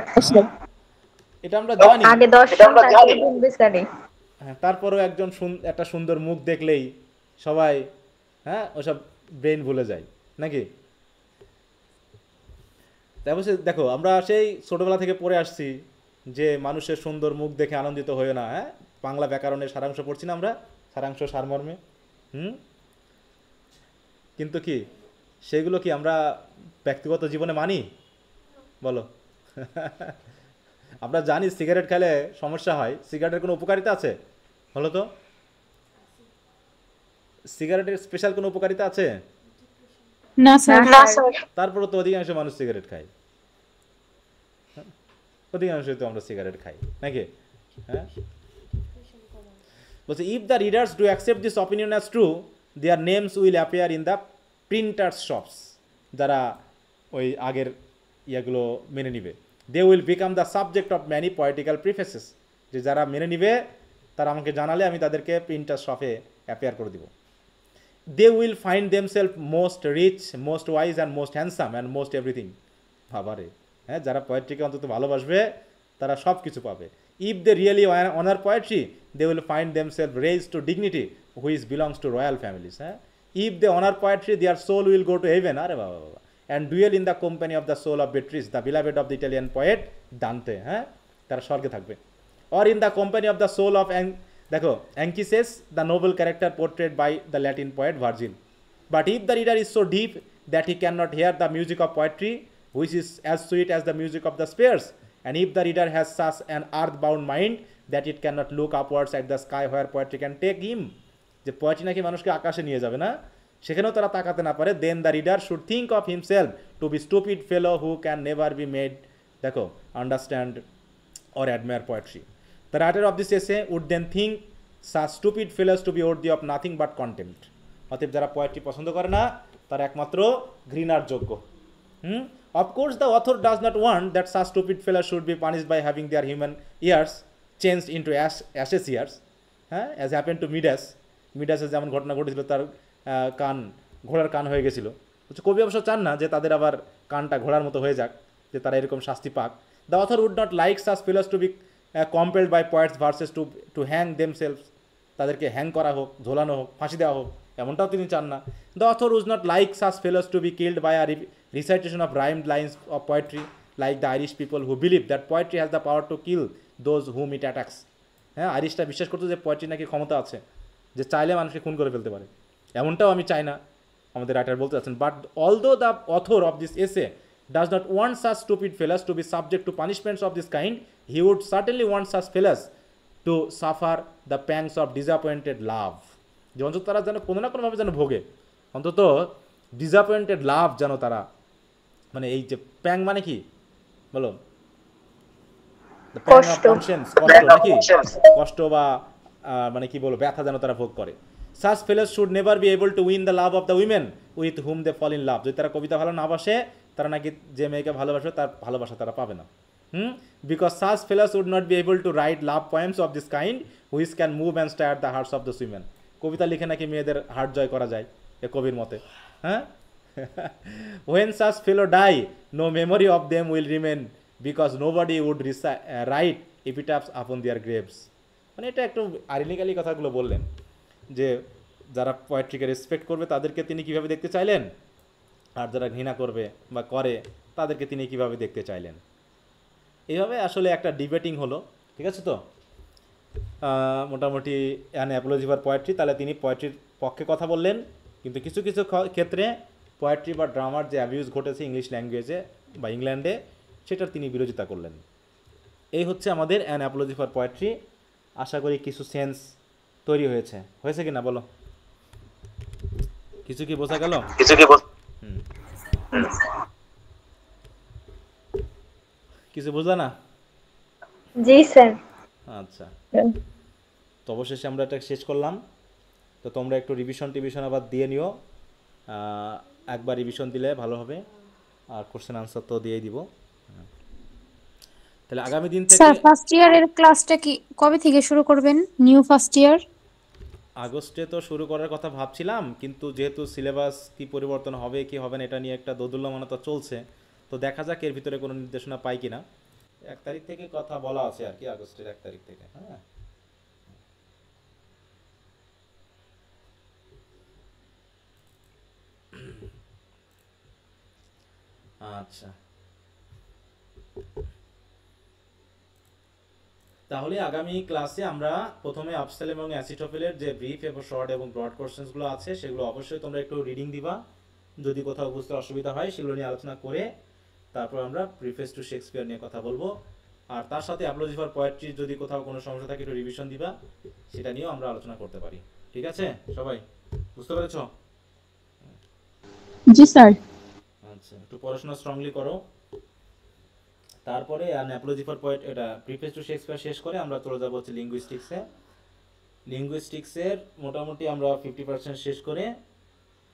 এটা আমরা জানি, আগে 10 টা বলবে স্যার। হ্যাঁ, তারপরেও একটা সুন্দর মুখ দেখলেই সবাই হ্যাঁ ওসব ব্রেন ভুলে যায় নাকি। তারপর দেখো, আমরা সেই ছোটবেলা থেকে পড়ে আসছি যে মানুষের সুন্দর মুখ দেখে আনন্দিত হয়ে না। হ্যাঁ, বাংলা ব্যাকরণের সারাংশ পড়ছি না আমরা, সারাংশ সারমর্মে। কিন্তু কি সেগুলো কি আমরা ব্যক্তিগত জীবনে মানি? বলো। আমরা জানি সিগারেট খেলে সমস্যা হয়, সিগারেটের কোনো উপকারিতা আছে? বলো তো, সিগারেটের স্পেশাল কোনো উপকারিতা আছে? না স্যার। তারপরে তো অধিকাংশ মানুষ সিগারেট খায়, অধিকাংশই তো আমরা সিগারেট খাই নাকি। হ্যাঁ, বলছে if the readers do accept this opinion as true their names will appear in the printers shops, যারা ওই আগের ইয়াগুলো মেনে নিবে। They will become the subject of many poetical prefaces, যে যারা মেনে নিবে তারা আমাকে জানালে আমি তাদেরকে প্রিন্টার শপে অ্যাপিয়ার করে দিব। They will find themself most rich, most wise and most handsome and most everything. বাবারে, হ্যাঁ, যারা পোয়েট্রিকে অন্তত ভালোবাসবে তারা সব কিছু পাবে। If they really honour poetry they will find themselves raised to dignity which belongs to royal families. হ্যাঁ, if they honour poetry their soul will go to heaven, আরে বাবা বাবা, and dwell in the company of the soul of Beatrice the beloved of the Italian poet Dante. হ্যাঁ, তারা স্বর্গে থাকবে। Or in the company of the soul of দেখো Anchises the noble character portrait by the Latin poet Virgil. But if the reader is so deep that he cannot hear the music of poetry, which is as sweet as the music of the spheres, and if the reader has such an earthbound mind that it cannot look upwards at the sky where poetry can take him, যে poetry নাকি মানুষকে আকাশে নিয়ে যাবে না, সেখানেও তারা তাকাতে না পারে, then the reader should think of himself to be stupid fellow who can never be made, দেখো, understand or admire poetry. The writer of this essay would then think such stupid fellows to be worthy of nothing but contempt. অতএব যারা poetry পছন্দ করে না তারা একমাত্র ঘৃণার যোগ্য। Of course the author does not want that such stupid fellows should be punished by having their human ears changed into ashes ears, হ্যাঁ, অ্যাজ হ্যাপেন টু মিডাসের যেমন ঘটনা ঘটেছিল, তার কান ঘোড়ার কান হয়ে গেছিলো। কবি অবশ্য চান না যে তাদের আবার কানটা ঘোড়ার মতো হয়ে যাক, যে তারা এরকম শাস্তি পাক। The author would not like such fellers to be compelled by poets verses to hang themselves, তাদেরকে হ্যাং করা হোক, ঝোলানো হোক, ফাঁসি দেওয়া হোক, এমনটাও তিনি চান না। The author does not like such fellows to be killed by a recitation of rhymed lines of poetry like the Irish people who believe that poetry has the power to kill those whom it attacks. হ্যাঁ, আইরিশটা বিশ্বাস করতো যে poetry নাকি ক্ষমতা আছে, যে চাইলে মানুষকে খুন করে ফেলতে পারে। এমনটাও আমি চাই না, আমাদের রাইটার বলতে চাচ্ছেন। But although the author of this essay does not want such stupid fellows to be subject to punishments of this kind, he would certainly want such fellows to suffer the pangs of disappointed love, যে অন্তত তারা যেন কোনো না কোনোভাবে যেন ভোগে, অন্তত ডিসঅ্যাপয়েন্টেড লাভ যেন তারা, মানে এই যে প্যাং মানে কি বলো, কষ্ট নাকি, কষ্ট বা মানে কি বলো, ব্যথা যেন তারা ভোগ করে। Such fellows should never be able to win the love of the women with whom they fall in love, যদি তারা কবিতা ভালো না বাসে তারা নাকি যে মেয়েকে ভালোবাসে তার ভালোবাসা তারা পাবে না। Because such fellows would not be able to write love poems of this kind which can move and stir the hearts of the women, কবিতা লিখে নাকি মেয়েদের হার্ট জয় করা যায় এ কবির মতে। হ্যাঁ, when such fellow die no memory of them will remain because nobody would write epitaphs upon their graves। মানে এটা একটু আইরনিক্যালি কথাগুলো বললেন, যে যারা পোয়েট্রিকে রেসপেক্ট করবে তাদেরকে তিনি কিভাবে দেখতে চাইলেন, আর যারা ঘৃণা করবে বা করে তাদেরকে তিনি কিভাবে দেখতে চাইলেন। এইভাবে আসলে একটা ডিবেটিং হলো, ঠিক আছে তো, মোটামুটি অ্যান অ্যাপোলজি ফর পোয়েট্রি। তাহলে তিনি পোয়েট্রির পক্ষে কথা বললেন, কিন্তু কিছু কিছু ক্ষেত্রে পোয়েট্রি বা ড্রামার যে অ্যাবিউজ ঘটেছে ইংলিশ ল্যাঙ্গুয়েজে বা ইংল্যান্ডে, সেটার তিনি বিরোধিতা করলেন। এই হচ্ছে আমাদের অ্যান অ্যাপোলজি ফর পোয়েট্রি। আশা করি কিছু সেন্স তৈরি হয়েছে কি না বলো, কিছু কি বোঝা গেল? কিছু বুঝলা না? জি স্যার। আচ্ছা, তো অবশেষে আমরা এটা শেষ করলাম। তো তোমরা একটু রিভিশন আবার দিয়ে নিও, একবার রিভিশন দিলে ভালো হবে, আর কোশ্চেন আনসার তো দিয়েই দিব। তাহলে আগামী দিন থেকে স্যার ফার্স্ট ইয়ারের ক্লাসটা কি কবে থেকে শুরু করবেন? নিউ ফার্স্ট ইয়ার আগস্টে তো শুরু করার কথা ভাবছিলাম, কিন্তু যেহেতু সিলেবাস কি পরিবর্তন হবে কি হবে না এটা নিয়ে একটা দোদুল্যমানতা চলছে, তো দেখা যাক এর ভিতরে কোনো নির্দেশনা পাই কিনা। 1 তারিখ থেকে কথা বলা আছে আর কি, আগস্টের 1 তারিখ থেকে। হ্যাঁ, আচ্ছা, তাহলে আগামী ক্লাসে আমরা প্রথমে আপসেল এবং অ্যাসিটোফেলের যে ব্রিফ এবং শর্ট এবং ব্রড কোশ্চেন্সগুলো আছে সেগুলো অবশ্যই তোমরা একটু রিডিং দিবা, যদি কোথাও বুঝতে অসুবিধা হয় সেগুলো নিয়ে আলোচনা করে তারপর আমরা প্রিফেস টু শেক্সপিয়ার নিয়ে কথা বলবো। আর তার সাথে অ্যাপোলজি ফর পোয়েট্রি যদি কোথাও কোনো সমস্যা থাকে একটু রিভিশন দিবা, সেটা নিয়েও আমরা আলোচনা করতে পারি। ঠিক আছে, সবাই বুঝতে পেরেছো? জি স্যার। আচ্ছা, একটু পড়াশোনা স্ট্রংলি করো। তারপরে অ্যাপোলজি ফর পোয়েট এটা প্রিফেস টু শেক্সপিয়ার শেষ করে আমরা চলে যাবো হচ্ছে লিঙ্গুইস্টিক্সের মোটামুটি আমরা 50% শেষ করে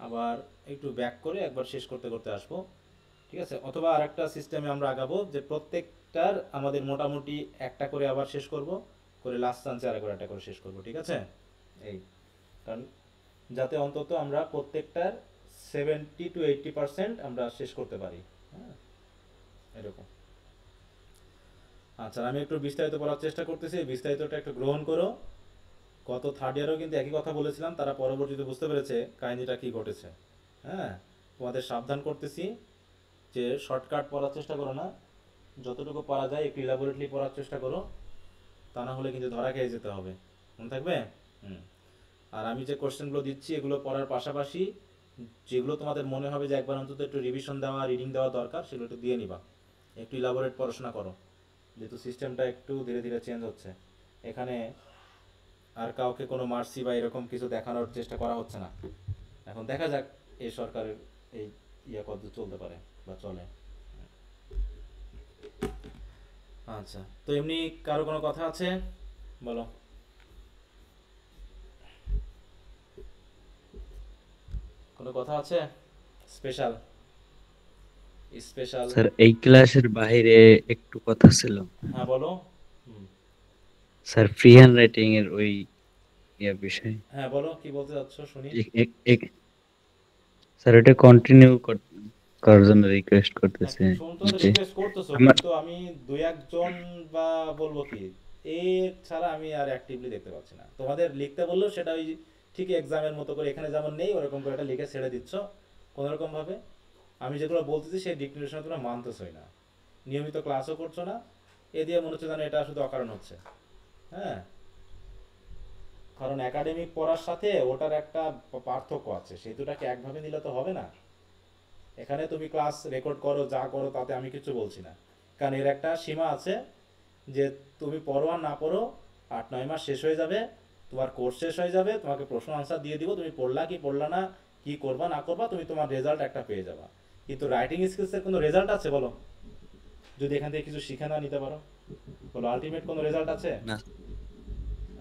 আবার একটু ব্যাক করে একবার শেষ করতে করতে আসবো। ঠিক আছে, অথবা আরেকটা সিস্টেমে আমরা আগাবো যে প্রত্যেক প্রত্যেকটার আমাদের মোটামুটি একটা করে আবার শেষ করব, করে লাস্ট চান্সে আর একটা করে শেষ করব, ঠিক আছে? এই কারণ যাতে অন্তত আমরা প্রত্যেকটার 70 to 80% আমরা শেষ করতে পারি। হ্যাঁ, এরকম। আচ্ছা, আমি একটু বিস্তারিত পড়ার চেষ্টা করতেছি, বিস্তারিতটা একটু গ্রহণ করো। গত থার্ড ইয়ারেও কিন্তু একই কথা বলেছিলাম, তারা পরবর্তীতে বুঝতে পেরেছে কাহিনীটা কি ঘটেছে। হ্যাঁ, তোমাদের সাবধান করতেছি যে শর্টকাট পড়ার চেষ্টা করো না, যতটুকু পারা যায় একটু ইলাবোরেটলি পড়ার চেষ্টা করো, তা না হলে কিন্তু ধরা খেয়ে যেতে হবে। মনে থাকবে? আর আমি যে কোশ্চেনগুলো দিচ্ছি এগুলো পড়ার পাশাপাশি যেগুলো তোমাদের মনে হবে যে একবার অন্তত একটু রিভিশন দেওয়া, রিডিং দেওয়া দরকার, সেগুলো একটু দিয়ে নিবা। একটু ইলাবোরেট পড়াশোনা করো, যেহেতু সিস্টেমটা একটু ধীরে ধীরে চেঞ্জ হচ্ছে। এখানে আর কাউকে কোনো মার্সি বা এরকম কিছু দেখানোর চেষ্টা করা হচ্ছে না। এখন দেখা যাক এই সরকারের এই কত চলতে পারে বা চলে। আচ্ছা, তো এমনি কারো কোনো কথা আছে? বলো। কোনো কথা আছে স্পেশাল? স্পেশাল স্যার এই ক্লাসের বাইরে একটু কথা ছিল। হ্যাঁ বলো। স্যার ফ্রি হ্যান্ড রাইটিং এর ওই বিষয়। হ্যাঁ বলো, কি বলতে যাচ্ছ শুনি। স্যার এটা কন্টিনিউ করার জন্য রিকোয়েস্ট করতেছি। রিকোয়েস্ট করতেছো, কিন্তু আমি দুই একজন বা বলবো কি এর ছাড়া আমি আর অ্যাক্টিভলি দেখতে পাচ্ছি না। তোমাদের লিখতে বললেও সেটা ওই ঠিক এক্সামের মতো করে এখানে যেমন নেই ওরকম করে এটা লিখে ছেড়ে দিচ্ছ কোনোরকম ভাবে। আমি যেগুলো বলতেছি সেই ডিক্লারেশন তোমরা মানতেছই না, নিয়মিত ক্লাসও করছো না, এ দিয়ে মনে হচ্ছে যেন এটা শুধু অকারণ হচ্ছে। হ্যাঁ, কারণ একাডেমিক পড়ার সাথে ওটার একটা পার্থক্য আছে, সেই দুটাকে একভাবে নিলে তো হবে না। এখানে তুমি ক্লাস রেকর্ড করো, যা করো, তাতে আমি কিছু বলছি না, কারণ এর একটা সীমা আছে যে তুমি পড়ো আর না পড়ো 8-9 মাস শেষ হয়ে যাবে, তোমার কোর্স শেষ হয়ে যাবে, তোমাকে প্রশ্ন আনসার দিয়ে দিব, তুমি পড়লা কি পড়লা না, কি করবা না করবা, তুমি তোমার রেজাল্ট একটা পেয়ে যাবা। কিন্তু রাইটিং স্কিলসের কোনো রেজাল্ট আছে বলো? যদি এখান থেকে কিছু শিখে না নিতে পারো, বলো আলটিমেট কোনো রেজাল্ট আছে? না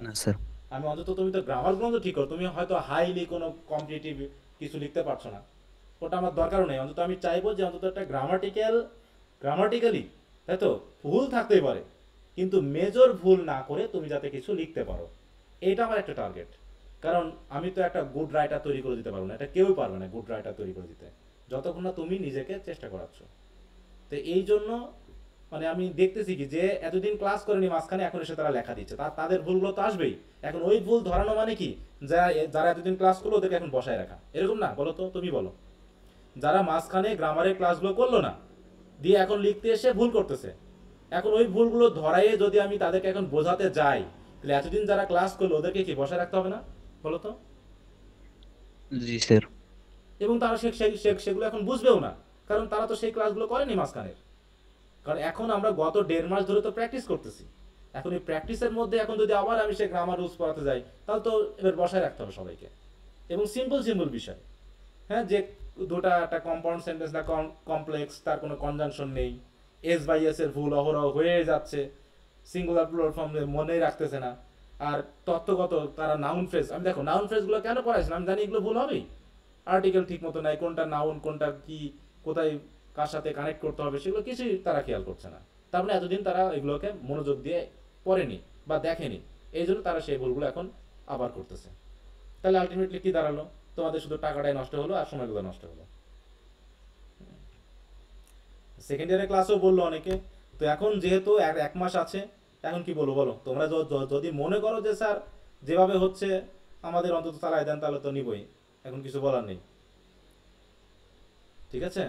না স্যার। আমি অন্তত, তুমি তো গ্রামারগুলো তো ঠিক করো, তুমি হয়তো হাইলি কোনো কম্পিটিটিভ কিছু লিখতে পারছো না, ওটা আমার দরকারও নেই। অন্তত আমি চাইবো যে অন্তত একটা গ্রামাটিক্যালি, তাই তো, ভুল থাকতেই পারে, কিন্তু মেজর ভুল না করে তুমি যাতে কিছু লিখতে পারো, এইটা আমার একটা টার্গেট। কারণ আমি তো একটা গুড রাইটার তৈরি করে দিতে পারবো না, এটা কেউই পারবে না গুড রাইটার তৈরি করে দিতে, যতক্ষণ না তুমি নিজেকে চেষ্টা করাচ্ছ। তো এই জন্য মানে আমি দেখতেছি কি যে এতদিন ক্লাস করেনি, মাঝখানে এখন এসে তারা লেখা দিচ্ছে, তাদের ভুলগুলো তো আসবেই। এখন ওই ভুল ধরানো মানে কি, যারা এতদিন ক্লাস করলো ওদেরকে এখন বসায় রাখা, এরকম না? বলো তো, তুমি বলো। যারা মাঝখানে গ্রামারের ক্লাসগুলো করলো না, দিয়ে এখন লিখতে এসে ভুল করতেছে, এখন ওই ভুলগুলো ধরাইয়ে যদি আমি তাদেরকে এখন বোঝাতে যাই, তাহলে এতদিন যারা ক্লাস করলো ওদেরকে কি বসায় রাখতে হবে না? বলো তো। জি স্যার। এবং তারা সেগুলো এখন বুঝবেও না, কারণ তারা তো সেই ক্লাসগুলো করেনি মাঝখানের। কারণ এখন আমরা গত 1.5 মাস ধরে তো প্র্যাকটিস করতেছি, এখন এই প্র্যাকটিসের মধ্যে এখন যদি আবার আমি সেই গ্রামার রুলস পড়াতে যাই, তাহলে তো এবার বসায় রাখতে হবে সবাইকে। এবং সিম্পল বিষয়, হ্যাঁ, যে দুটা একটা কম্পাউন্ড সেন্টেন্স না কমপ্লেক্স, তার কোনো কনজাংশন নেই, এস বাই এস এর ভুল অহরহ হয়ে যাচ্ছে, সিঙ্গুলার প্লুরাল ফর্ম মনেই রাখতেছে না। আর তত্ত্বগত তারা নাউন ফ্রেজ, আমি দেখো নাউন ফ্রেজগুলো কেন পড়াইছিলাম, আমি জানি এগুলো ভুল হবেই, আর্টিকেল ঠিক মতো নাই, কোনটা নাউন কোনটা কি, কোথায় কার সাথে কানেক্ট করতে হবে, সেগুলো কিছুই তারা খেয়াল করছে না। তার মানে এতদিন তারা এগুলোকে মনোযোগ দিয়ে পড়েনি বা দেখেনি, এই জন্য তারা সেই ভুলগুলো এখন আবার করতেছে। তাহলে আলটিমেটলি কি দাঁড়ালো, তোমাদের শুধু টাকাটাই নষ্ট হলো আর সময়গুলো নষ্ট হলো। সেকেন্ড ইয়ারের ক্লাসেও বললো অনেকে, তো এখন যেহেতু 1 মাস আছে, এখন কি বলবো বলো? তোমরা যদি মনে করো যে স্যার যেভাবে হচ্ছে আমাদের অন্তত চালাই দেন, তাহলে তো নিবই, এখন কিছু বলার নেই, ঠিক আছে?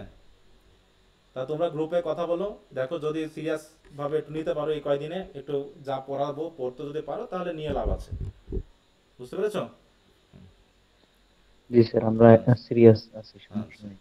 তা তোমরা গ্রুপে কথা বলো, দেখো যদি সিরিয়াস ভাবে একটু নিতে পারো, এই কয়দিনে একটু যা পড়াবো পড়তে যদি পারো তাহলে নিয়ে লাভ আছে। বুঝতে পেরেছো? জি স্যার, আমরা সিরিয়াস আছি, সমস্যা নেই।